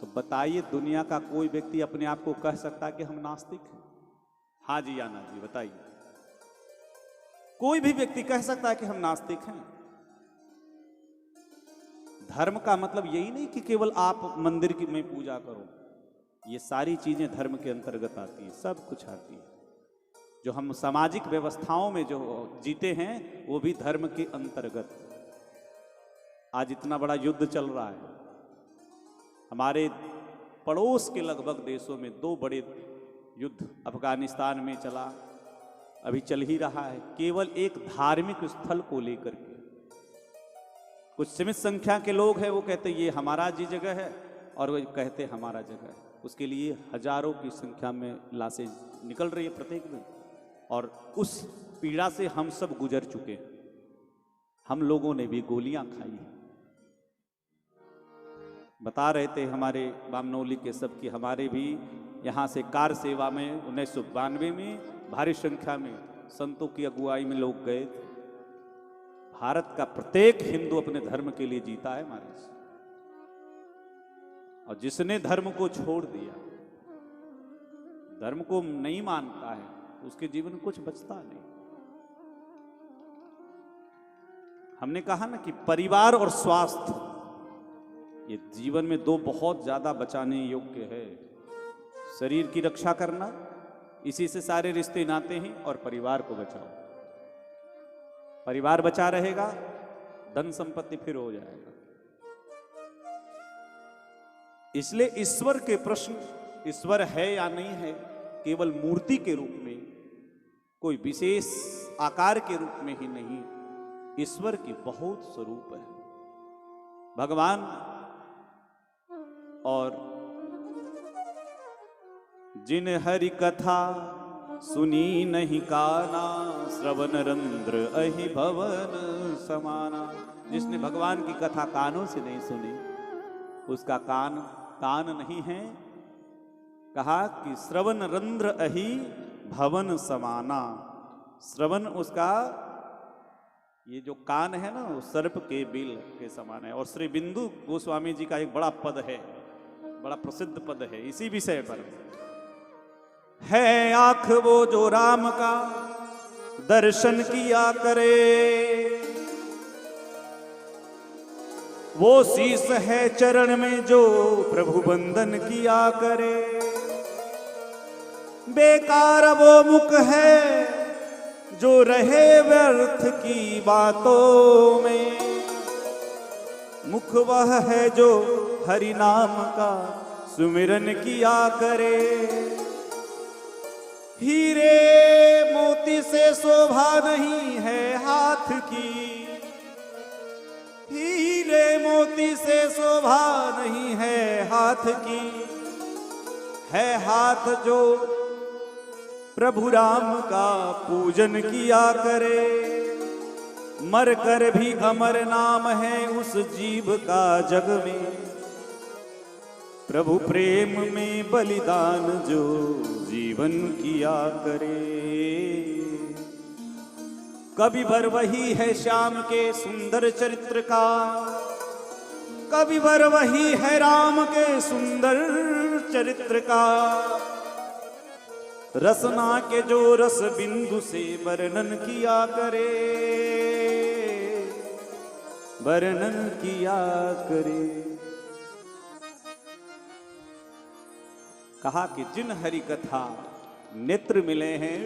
तो बताइए, दुनिया का कोई व्यक्ति अपने आप को कह सकता है कि हम नास्तिक हैं? हाँ जी या ना जी बताइए। कोई भी व्यक्ति कह सकता है कि हम नास्तिक हैं? धर्म का मतलब यही नहीं कि केवल आप मंदिर की में पूजा करो। ये सारी चीजें धर्म के अंतर्गत आती है, सब कुछ आती है। जो हम सामाजिक व्यवस्थाओं में जो जीते हैं वो भी धर्म के अंतर्गत। आज इतना बड़ा युद्ध चल रहा है, हमारे पड़ोस के लगभग देशों में 2 बड़े युद्ध अफगानिस्तान में चला, अभी चल ही रहा है, केवल एक धार्मिक स्थल को लेकर के। कुछ सीमित संख्या के लोग हैं, वो कहते ये हमारा जी जगह है, और वो कहते हमारा जगह है। उसके लिए हजारों की संख्या में लाशें निकल रही है प्रत्येक दिन, और उस पीड़ा से हम सब गुजर चुके हैं। हम लोगों ने भी गोलियां खाई हैं। बता रहे थे हमारे बामनौली के सब कि हमारे भी यहाँ से कार सेवा में 1992 में भारी संख्या में संतों की अगुवाई में लोग गए थे। भारत का प्रत्येक हिंदू अपने धर्म के लिए जीता है महाराज, और जिसने धर्म को छोड़ दिया, धर्म को नहीं मानता है, उसके जीवन में कुछ बचता नहीं। हमने कहा ना कि परिवार और स्वास्थ्य, ये जीवन में 2 बहुत ज्यादा बचाने योग्य है। शरीर की रक्षा करना, इसी से सारे रिश्ते नाते हैं, और परिवार को बचाओ। परिवार बचा रहेगा, धन संपत्ति फिर हो जाएगा। इसलिए ईश्वर के प्रश्न, ईश्वर है या नहीं है, केवल मूर्ति के रूप में, कोई विशेष आकार के रूप में ही नहीं, ईश्वर की बहुत स्वरूप है भगवान। और जिन हरि कथा सुनी नहीं काना, श्रवण रंध्र अहि भवन समाना। जिसने भगवान की कथा कानों से नहीं सुनी, उसका कान नहीं है। कहा कि श्रवण रंध्र अहि भवन समाना। श्रवण उसका, ये जो कान है ना, वो सर्प के बिल के समान है। और श्री बिंदु गोस्वामी जी का एक बड़ा पद है, बड़ा प्रसिद्ध पद है इसी विषय पर है। आंख वो जो राम का दर्शन किया करे, वो शीस है चरण में जो प्रभु बंदन किया करे। बेकार वो मुख है जो रहे व्यर्थ की बातों में, मुख वह है जो हरि नाम का सुमिरन किया करे। हीरे मोती से शोभा नहीं है हाथ की, हीरे मोती से शोभा नहीं है हाथ की, है हाथ जो प्रभु राम का पूजन किया करे। मर कर भी अमर नाम है उस जीव का जग में, प्रभु प्रेम में बलिदान जो जीवन किया करे। कवि वर वही है श्याम के सुंदर चरित्र का, कवि वर वही है राम के सुंदर चरित्र का। रसना के जो रस बिंदु से वर्णन किया करे, वर्णन किया करे। कहा कि जिन हरि कथा नेत्र मिले हैं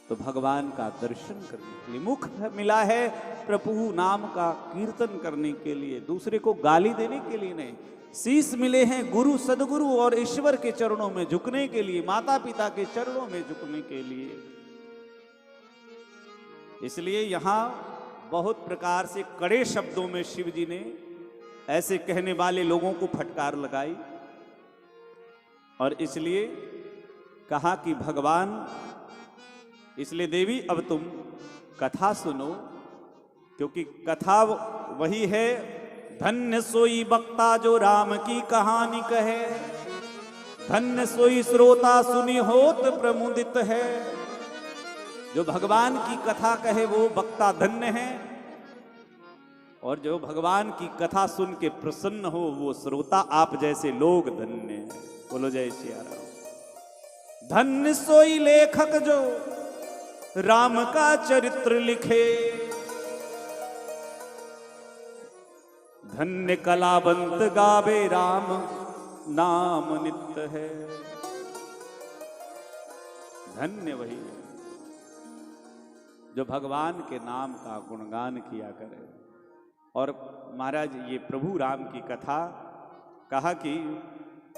तो भगवान का दर्शन करने के लिए, मुख मिला है प्रभु नाम का कीर्तन करने के लिए, दूसरे को गाली देने के लिए नहीं। शीश मिले हैं गुरु सदगुरु और ईश्वर के चरणों में झुकने के लिए, माता पिता के चरणों में झुकने के लिए। इसलिए यहां बहुत प्रकार से कड़े शब्दों में शिव जी ने ऐसे कहने वाले लोगों को फटकार लगाई और इसलिए कहा कि भगवान, इसलिए देवी अब तुम कथा सुनो, क्योंकि कथा वही है, धन्य सोई वक्ता जो राम की कहानी कहे, धन्य सोई श्रोता सुनी होत प्रमुदित है। जो भगवान की कथा कहे वो वक्ता धन्य है, और जो भगवान की कथा सुन के प्रसन्न हो वो श्रोता आप जैसे लोग धन्य हैं। बोलो जय सिया राम। धन्य सोई लेखक जो राम का चरित्र लिखे, धन्य कलावंत गावे राम नाम नित्य है। धन्य वही है जो भगवान के नाम का गुणगान किया करे। और महाराज ये प्रभु राम की कथा, कहा कि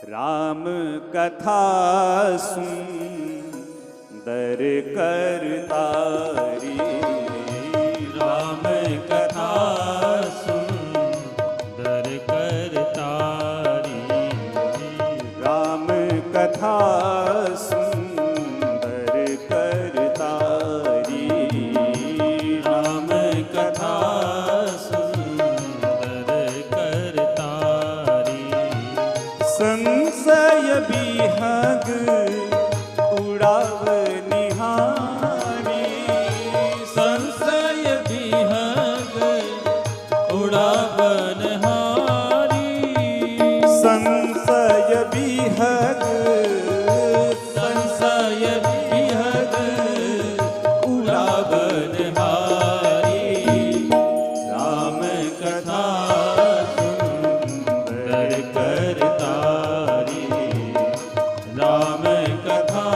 राम कथा सुंदर करतारी, राम कथा सुंदर करतारी, राम कथा सुंदर करतारी, राम कथा सुंदर करतारी, संशय बिहग उड़ाव निहारी, संशय बिहग उड़ावन हारी, संशय बिहग, संशय बिहग उड़ावन हारी, राम कथा सुंदर करतारी, राम कथा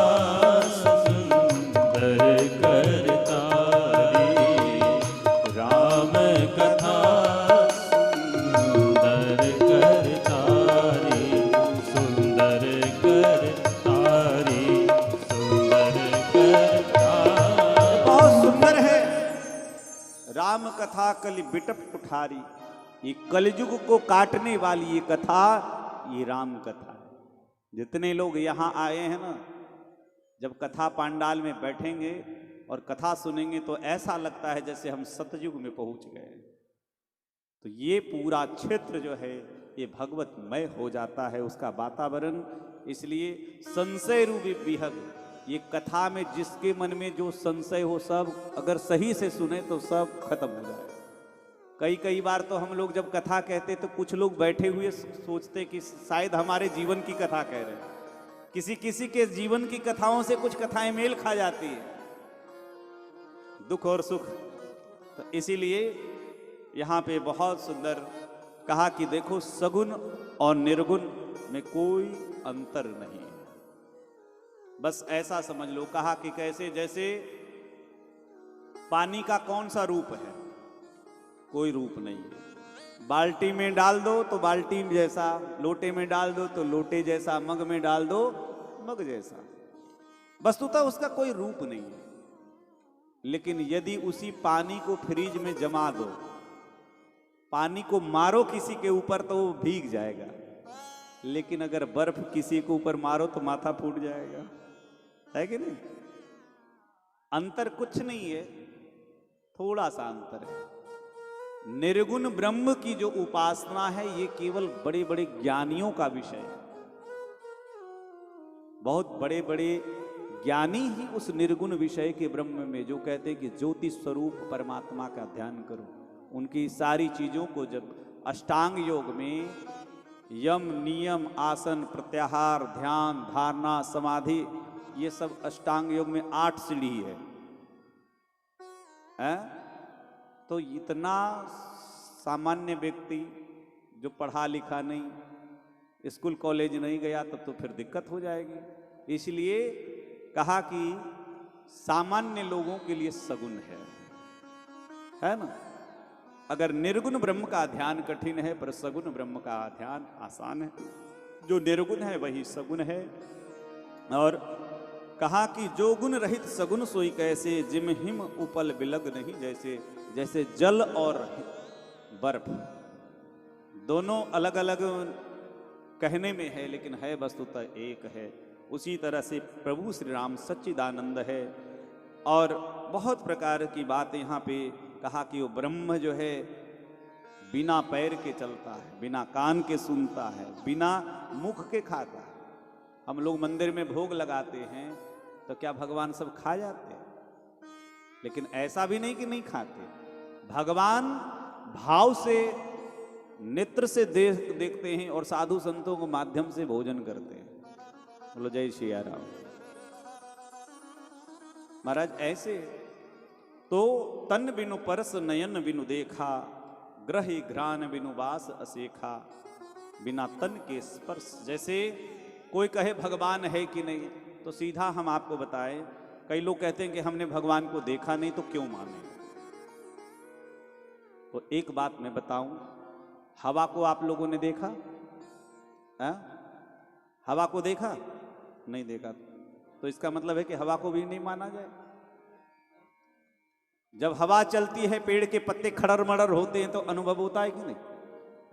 सुंदर करतारी, राम कथा सुंदर करतारी, सुंदर करतारी, सुंदर करतारी। बहुत सुंदर है राम कथा कलि बिटप कुठारी। ये कलयुग को काटने वाली ये कथा, ये राम कथा है। जितने लोग यहाँ आए हैं ना, जब कथा पांडाल में बैठेंगे और कथा सुनेंगे तो ऐसा लगता है जैसे हम सतयुग में पहुंच गए। तो ये पूरा क्षेत्र जो है ये भगवतमय हो जाता है, उसका वातावरण। इसलिए संशय रूपी विहग, ये कथा में जिसके मन में जो संशय हो सब अगर सही से सुने तो सब खत्म हो जाए। कई बार तो हम लोग जब कथा कहते तो कुछ लोग बैठे हुए सोचते कि शायद हमारे जीवन की कथा कह रहे हैं। किसी के जीवन की कथाओं से कुछ कथाएं मेल खा जाती है, दुख और सुख। तो इसीलिए यहाँ पे बहुत सुंदर कहा कि देखो सगुण और निर्गुण में कोई अंतर नहीं, बस ऐसा समझ लो। कहा कि कैसे, जैसे पानी का कौन सा रूप है, कोई रूप नहीं है। बाल्टी में डाल दो तो बाल्टी जैसा, लोटे में डाल दो तो लोटे जैसा, मग में डाल दो मग जैसा, वस्तुतः उसका कोई रूप नहीं है। लेकिन यदि उसी पानी को फ्रिज में जमा दो, पानी को मारो किसी के ऊपर तो वो भीग जाएगा, लेकिन अगर बर्फ किसी के ऊपर मारो तो माथा फूट जाएगा, है कि नहीं? अंतर कुछ नहीं है, थोड़ा सा अंतर है। निर्गुण ब्रह्म की जो उपासना है ये केवल बड़े बड़े ज्ञानियों का विषय है। बहुत बड़े बड़े ज्ञानी ही उस निर्गुण विषय के ब्रह्म में, जो कहते हैं कि ज्योति स्वरूप परमात्मा का ध्यान करो, उनकी सारी चीजों को जब अष्टांग योग में यम नियम आसन प्रत्याहार ध्यान धारणा समाधि, ये सब अष्टांग योग में 8 सीढ़ी है? तो इतना सामान्य व्यक्ति जो पढ़ा लिखा नहीं, स्कूल कॉलेज नहीं गया, तब तो फिर दिक्कत हो जाएगी। इसलिए कहा कि सामान्य लोगों के लिए सगुन है ना। अगर निर्गुण ब्रह्म का ध्यान कठिन है, पर सगुण ब्रह्म का ध्यान आसान है। जो निर्गुण है वही सगुन है। और कहा कि जो गुण रहित सगुन सोई कैसे, जिम हिम उपल बिलग नहीं जैसे। जैसे जल और बर्फ दोनों अलग अलग कहने में है, लेकिन है वस्तुतः एक है। उसी तरह से प्रभु श्री राम सच्चिदानंद है। और बहुत प्रकार की बात यहाँ पे कहा कि वो ब्रह्म जो है बिना पैर के चलता है, बिना कान के सुनता है, बिना मुख के खाता है। हम लोग मंदिर में भोग लगाते हैं तो क्या भगवान सब खा जाते हैं? लेकिन ऐसा भी नहीं कि नहीं खाते। भगवान भाव से नेत्र से देखते हैं और साधु संतों को माध्यम से भोजन करते हैं। बोलो जय श्री राम। महाराज ऐसे तो तन बिनु परस नयन बिनु देखा, ग्रह घ्राण बिनु वास असेखा, बिना तन के स्पर्श। जैसे कोई कहे भगवान है कि नहीं, तो सीधा हम आपको बताएं, कई लोग कहते हैं कि हमने भगवान को देखा नहीं तो क्यों माने। तो एक बात मैं बताऊं, हवा को आप लोगों ने देखा है? हवा को देखा? नहीं देखा, तो इसका मतलब है कि हवा को भी नहीं माना जाए। जब हवा चलती है, पेड़ के पत्ते खड़र मड़र होते हैं, तो अनुभव होता है कि नहीं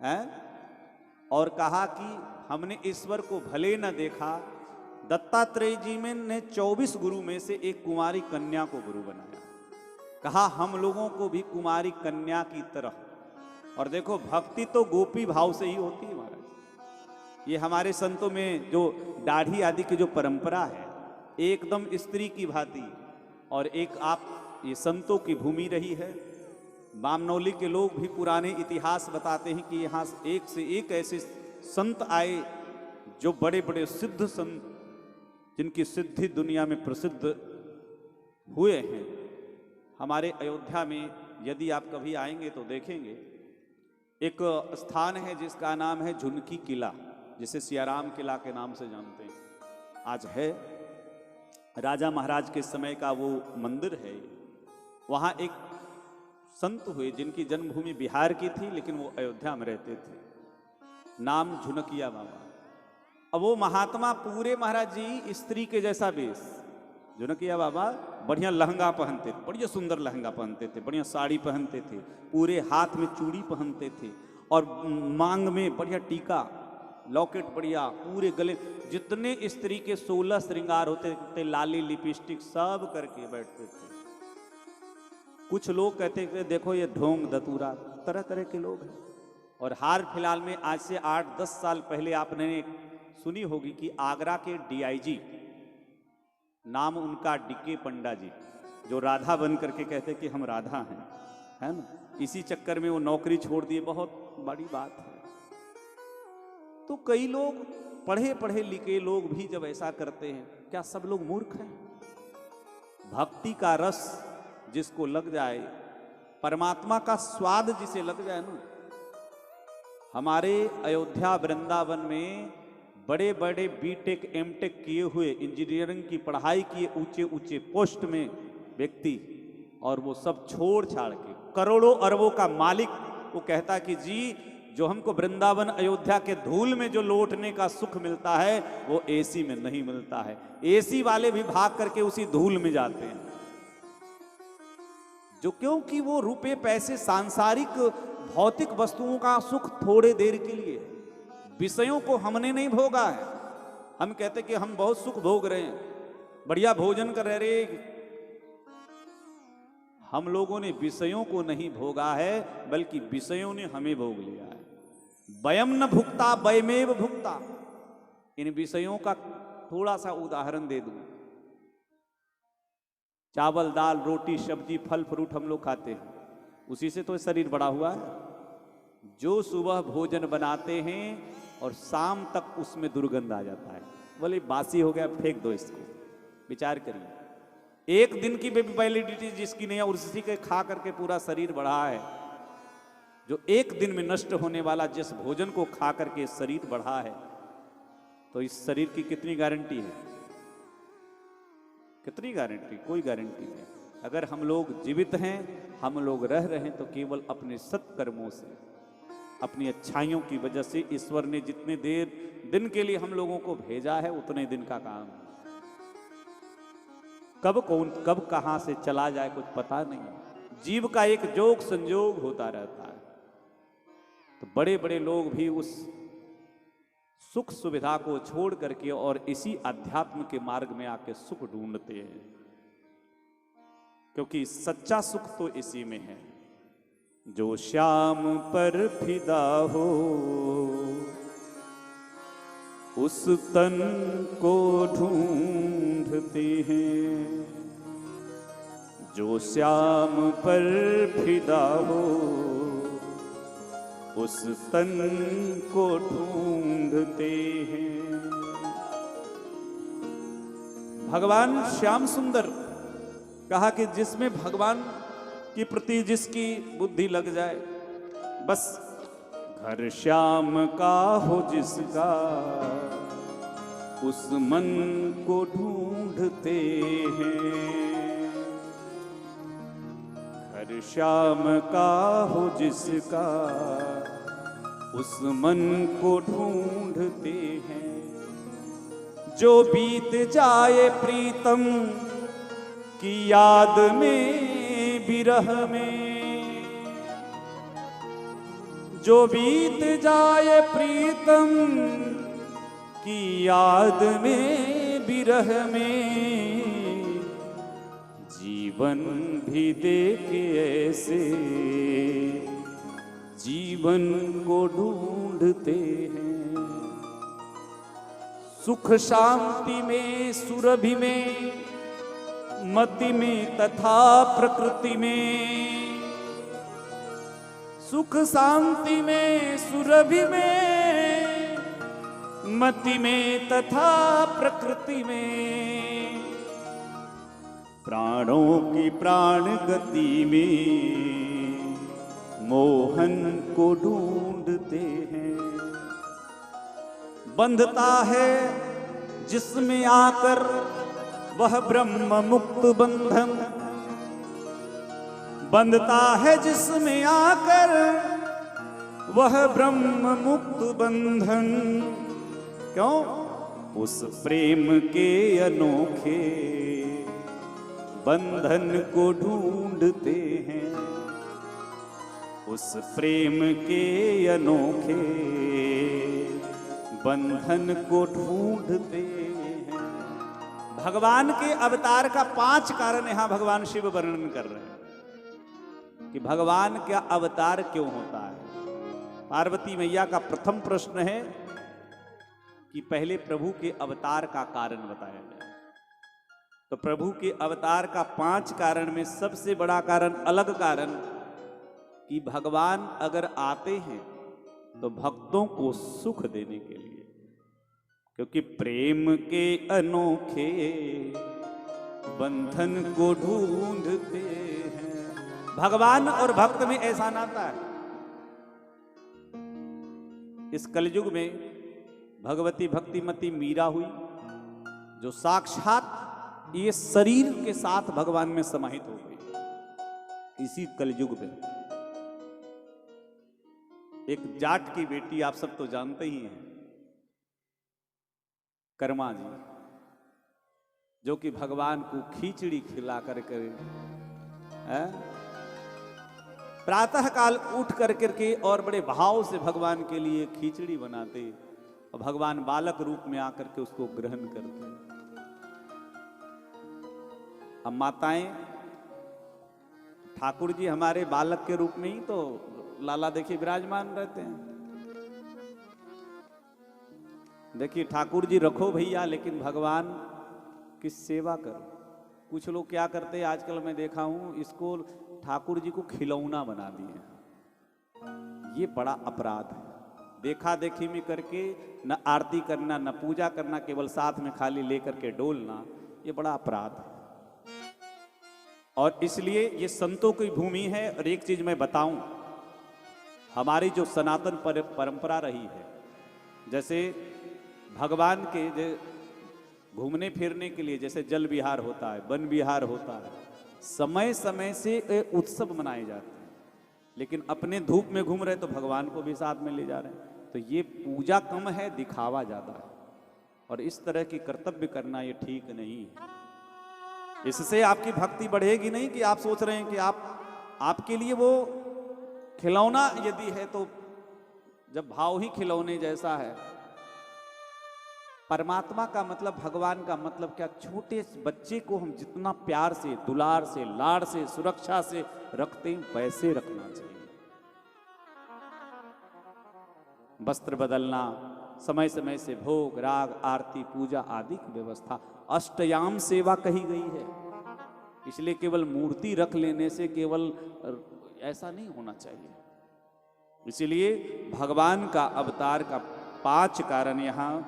है? और कहा कि हमने ईश्वर को भले न देखा। दत्तात्रेय जी में ने 24 गुरु में से एक कुमारी कन्या को गुरु बनाया। कहा हम लोगों को भी कुमारी कन्या की तरह। और देखो भक्ति तो गोपी भाव से ही होती है महाराज। ये हमारे संतों में जो दाढ़ी आदि की जो परंपरा है, एकदम स्त्री की भांति। और एक आप ये संतों की भूमि रही है। बामनौली के लोग भी पुराने इतिहास बताते हैं कि यहाँ एक से एक ऐसे संत आए जो बड़े बड़े सिद्ध संत, जिनकी सिद्धि दुनिया में प्रसिद्ध हुए हैं। हमारे अयोध्या में यदि आप कभी आएंगे तो देखेंगे, एक स्थान है जिसका नाम है झुनकी किला, जिसे सियाराम किला के नाम से जानते हैं। आज है, राजा महाराज के समय का वो मंदिर है। वहाँ एक संत हुए जिनकी जन्मभूमि बिहार की थी, लेकिन वो अयोध्या में रहते थे। नाम झुनकिया बाबा। अब वो महात्मा पूरे महाराज जी स्त्री के जैसा वेश। झुनकिया बाबा बढ़िया लहंगा पहनते थे, बढ़िया सुंदर लहंगा पहनते थे, बढ़िया साड़ी पहनते थे, पूरे हाथ में चूड़ी पहनते थे, और मांग में बढ़िया टीका लॉकेट, बढ़िया पूरे गले, जितने स्त्री के 16 श्रृंगार होते थे, लाली लिपस्टिक सब करके बैठते थे। कुछ लोग कहते थे देखो ये ढोंग दतूरा, तरह तरह के लोग हैं। और हाल फिलहाल में आज से 8-10 साल पहले आपने सुनी होगी कि आगरा के डीआईजी, नाम उनका डीके पंडा जी, जो राधा बन करके कहते कि हम राधा हैं, है ना। इसी चक्कर में वो नौकरी छोड़ दिए, बहुत बड़ी बात है। तो कई लोग पढ़े पढ़े लिखे लोग भी जब ऐसा करते हैं, क्या सब लोग मूर्ख हैं? भक्ति का रस जिसको लग जाए, परमात्मा का स्वाद जिसे लग जाए ना। हमारे अयोध्या वृंदावन में बड़े बड़े बीटेक एमटेक किए हुए, इंजीनियरिंग की पढ़ाई किए, ऊंचे ऊंचे पोस्ट में व्यक्ति, और वो सब छोड़ छाड़ के करोड़ों अरबों का मालिक, वो कहता कि जी जो हमको वृंदावन अयोध्या के धूल में जो लौटने का सुख मिलता है वो एसी में नहीं मिलता है। एसी वाले भी भाग करके उसी धूल में जाते हैं, जो क्योंकि वो रुपए पैसे सांसारिक भौतिक वस्तुओं का सुख थोड़े देर के लिए, विषयों को हमने नहीं भोगा है। हम कहते कि हम बहुत सुख भोग रहे हैं, बढ़िया भोजन कर रहे, हम लोगों ने विषयों को नहीं भोगा है, बल्कि विषयों ने हमें भोग लिया है। वयम न भुक्ता वयमेव भुक्ता। इन विषयों का थोड़ा सा उदाहरण दे दूं। चावल दाल रोटी सब्जी फल फ्रूट हम लोग खाते हैं, उसी से तो शरीर बड़ा हुआ है। जो सुबह भोजन बनाते हैं और शाम तक उसमें दुर्गंध आ जाता है, बोले बासी हो गया फेंक दो इसको। विचार करिए, एक दिन की वैलिडिटी जिसकी नहीं है, उसी के खा करके पूरा शरीर बढ़ा है। जो एक दिन में नष्ट होने वाला जिस भोजन को खा करके शरीर बढ़ा है, तो इस शरीर की कितनी गारंटी है? कितनी गारंटी? कोई गारंटी नहीं। अगर हम लोग जीवित हैं, हम लोग रह रहे हैं, तो केवल अपने सत्कर्मों से, अपनी अच्छाइयों की वजह से ईश्वर ने जितने दिन के लिए हम लोगों को भेजा है, उतने दिन का काम। कब कहां से चला जाए कुछ पता नहीं। जीव का एक जोग संजोग होता रहता है। तो बड़े बड़े लोग भी उस सुख सुविधा को छोड़ करके और इसी अध्यात्म के मार्ग में आके सुख ढूंढते हैं, क्योंकि सच्चा सुख तो इसी में है। जो श्याम पर फिदा हो उस तन को ढूंढते हैं। जो श्याम पर फिदा हो उस तन को ढूंढते हैं। भगवान श्याम सुंदर कहा कि जिसमें भगवान के प्रति जिसकी बुद्धि लग जाए, बस घर श्याम का हो जिसका, उस मन को ढूंढते हैं। घर श्याम का हो जिसका, उस मन को ढूंढते हैं। जो बीत जाए प्रीतम की याद में विरह में, जो बीत जाए प्रीतम की याद में विरह में, जीवन भी देखे ऐसे जीवन को ढूंढते हैं। सुख शांति में सुरभि में मति में तथा प्रकृति में, सुख शांति में सुरभि में मति में तथा प्रकृति में, प्राणों की प्राण गति में मोहन को ढूंढते हैं। बंधता है जिसमें आकर वह ब्रह्म मुक्त बंधन, बंधता है जिसमें आकर वह ब्रह्म मुक्त बंधन। क्यों? उस प्रेम के अनोखे बंधन को ढूंढते हैं। उस प्रेम के अनोखे बंधन को ढूंढते हैं। भगवान के अवतार का 5 कारण यहां भगवान शिव वर्णन कर रहे हैं कि भगवान का अवतार क्यों होता है। पार्वती मैया का प्रथम प्रश्न है कि पहले प्रभु के अवतार का कारण बताया जाए। तो प्रभु के अवतार का 5 कारण में सबसे बड़ा कारण, अलग कारण, कि भगवान अगर आते हैं तो भक्तों को सुख देने के लिए, क्योंकि प्रेम के अनोखे बंधन को ढूंढते हैं। भगवान और भक्त में ऐसा नाता है। इस कलयुग में भगवती भक्तिमती मीरा हुई, जो साक्षात ये शरीर के साथ भगवान में समाहित हो गई। इसी कलयुग में एक जाट की बेटी, आप सब तो जानते ही हैं, कर्मा जी, जो कि भगवान को खिचड़ी खिला कर प्रातः काल उठ करके और बड़े भाव से भगवान के लिए खिचड़ी बनाते, और भगवान बालक रूप में आकर के उसको ग्रहण करते। अब माताएं, ठाकुर जी हमारे बालक के रूप में ही तो लाला देखिए विराजमान रहते हैं। देखिए ठाकुर जी रखो भैया, लेकिन भगवान की सेवा करो। कुछ लोग क्या करते हैं आजकल, मैं देखा हूं, इसको ठाकुर जी को खिलौना बना दिए। ये बड़ा अपराध है। देखा देखी में करके न आरती करना, न पूजा करना, केवल साथ में खाली लेकर के डोलना, ये बड़ा अपराध है। और इसलिए ये संतों की भूमि है। और एक चीज मैं बताऊं हमारी जो सनातन परंपरा रही है, जैसे भगवान के घूमने फिरने के लिए जैसे जल विहार होता है, वन विहार होता है, समय समय से उत्सव मनाए जाते हैं, लेकिन अपने धूप में घूम रहे तो भगवान को भी साथ में ले जा रहे हैं। तो ये पूजा कम है, दिखावा ज्यादा है, और इस तरह की कर्तव्य करना ये ठीक नहीं है। इससे आपकी भक्ति बढ़ेगी नहीं कि आप सोच रहे हैं कि आपके लिए वो खिलौना यदि है तो जब भाव ही खिलौने जैसा है, परमात्मा का मतलब, भगवान का मतलब क्या, छोटे बच्चे को हम जितना प्यार से, दुलार से, लाड़ से, सुरक्षा से रखते हैं वैसे रखना चाहिए। वस्त्र बदलना, समय समय से भोग राग आरती पूजा आदि की व्यवस्था, अष्टयाम सेवा कही गई है। इसलिए केवल मूर्ति रख लेने से केवल ऐसा नहीं होना चाहिए। इसलिए भगवान का अवतार का 5 कारण यहां,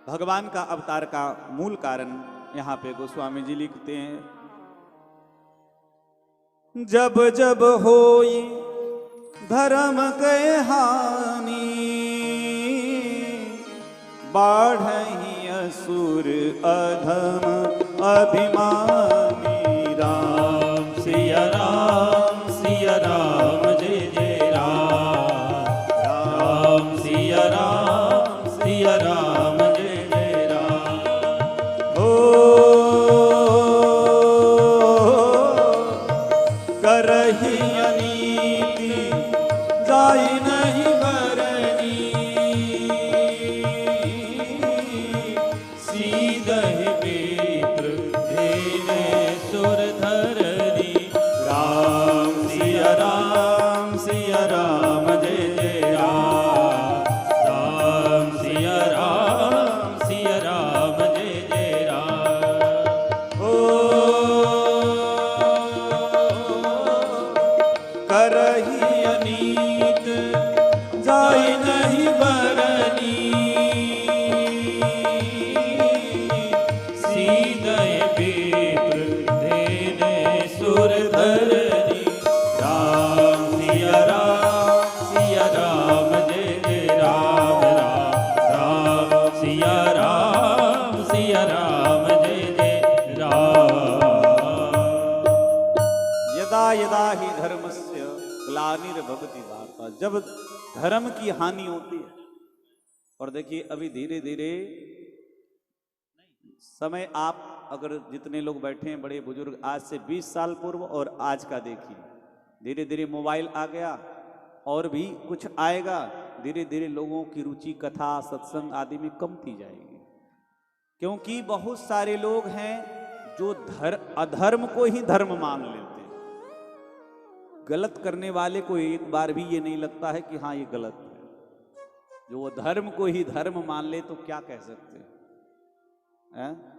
भगवान का अवतार का मूल कारण यहां पे गोस्वामी जी लिखते हैं, जब जब होई धर्म के हानि, बाढ़हि असुर अधम अभिमानी। राम सिया राम सिया राम जय जय राम, राम सिया राम जय जय राम। करही अनीति जाई नहीं बरनी, सीधहि मित्र धेने सुर धरनी। राम सिया राम जय जय राम, राम सिया राम जय जय राम। करही अनीत जाई नहीं बरनी, सीधे विप्र धेने सुर धरनी। राम सिया राम जय जय राम, राम सिया राम जय जय राम। यदा यदा ही धर्मस्य ग्लानिर्भवति भारत, जब धर्म की हानि होती है, और देखिए अभी धीरे धीरे समय, आप अगर जितने लोग बैठे हैं बड़े बुजुर्ग, आज से 20 साल पूर्व और आज का देखिए, धीरे धीरे मोबाइल आ गया और भी कुछ आएगा, धीरे धीरे लोगों की रुचि कथा सत्संग आदि में कमती जाएगी, क्योंकि बहुत सारे लोग हैं जो अधर्म को ही धर्म मान लेते हैं। गलत करने वाले को एक बार भी ये नहीं लगता है कि हाँ ये गलत है। जो वो धर्म को ही धर्म मान ले तो क्या कह सकते हैं?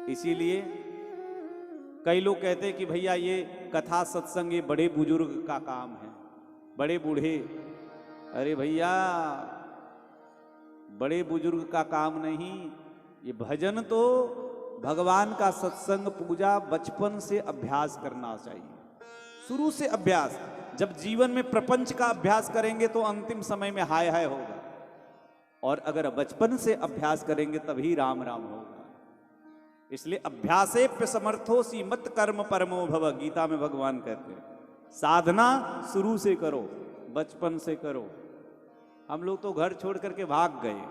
इसीलिए कई लोग कहते हैं कि भैया ये कथा सत्संग ये बड़े बुजुर्ग का काम है, बड़े बूढ़े। अरे भैया, बड़े बुजुर्ग का काम नहीं, ये भजन तो भगवान का सत्संग पूजा बचपन से अभ्यास करना चाहिए, शुरू से अभ्यास। जब जीवन में प्रपंच का अभ्यास करेंगे तो अंतिम समय में हाय हाय होगा, और अगर बचपन से अभ्यास करेंगे तभी राम राम होगा। इसलिए अभ्यासेप्य समर्थोसी मत कर्म परमो भव, गीता में भगवान कहते हैं साधना शुरू से करो, बचपन से करो। हम लोग तो घर छोड़ करके भाग गए,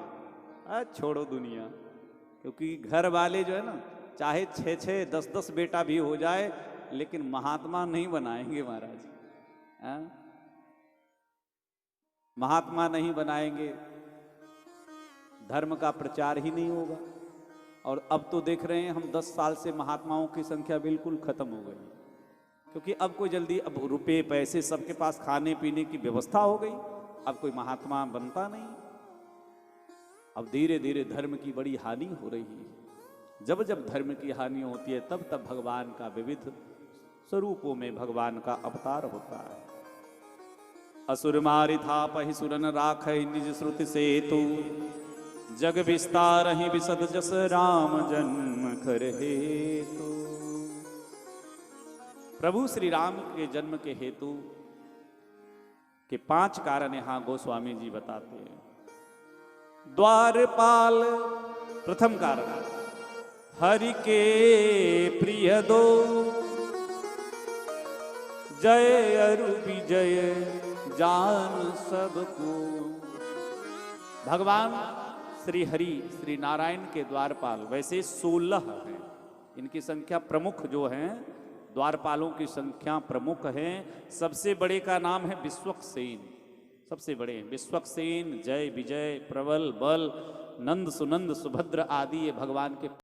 छोड़ो दुनिया, क्योंकि घर वाले जो है ना, चाहे 6-6 10-10 बेटा भी हो जाए, लेकिन महात्मा नहीं बनाएंगे महाराज। महात्मा नहीं बनाएंगे, धर्म का प्रचार ही नहीं होगा। और अब तो देख रहे हैं हम 10 साल से महात्माओं की संख्या बिल्कुल खत्म हो गई, क्योंकि अब कोई जल्दी, अब रुपए पैसे सबके पास, खाने पीने की व्यवस्था हो गई, अब कोई महात्मा बनता नहीं। अब धीरे धीरे धर्म की बड़ी हानि हो रही है। जब जब धर्म की हानि होती है तब तब भगवान का विविध स्वरूपों में भगवान का अवतार होता है। असुर मारि थापहि सुरन राखहि निज श्रुति सेतु, जग विस्तार ही विसद जस राम जन्म कर हेतु। प्रभु श्री राम के जन्म के हेतु कि 5 कारण यहां गोस्वामी जी बताते हैं। द्वारपाल प्रथम कारण, हरि के प्रिय दो, जय अरु विजय जान सबको। भगवान श्री हरि श्री नारायण के द्वारपाल वैसे 16 हैं, इनकी संख्या प्रमुख जो हैं, द्वारपालों की संख्या प्रमुख है। सबसे बड़े का नाम है विश्वक्सेन, सबसे बड़े हैं विश्वक्सेन, जय विजय प्रबल बल, नंद सुनंद सुभद्र आदि ये भगवान के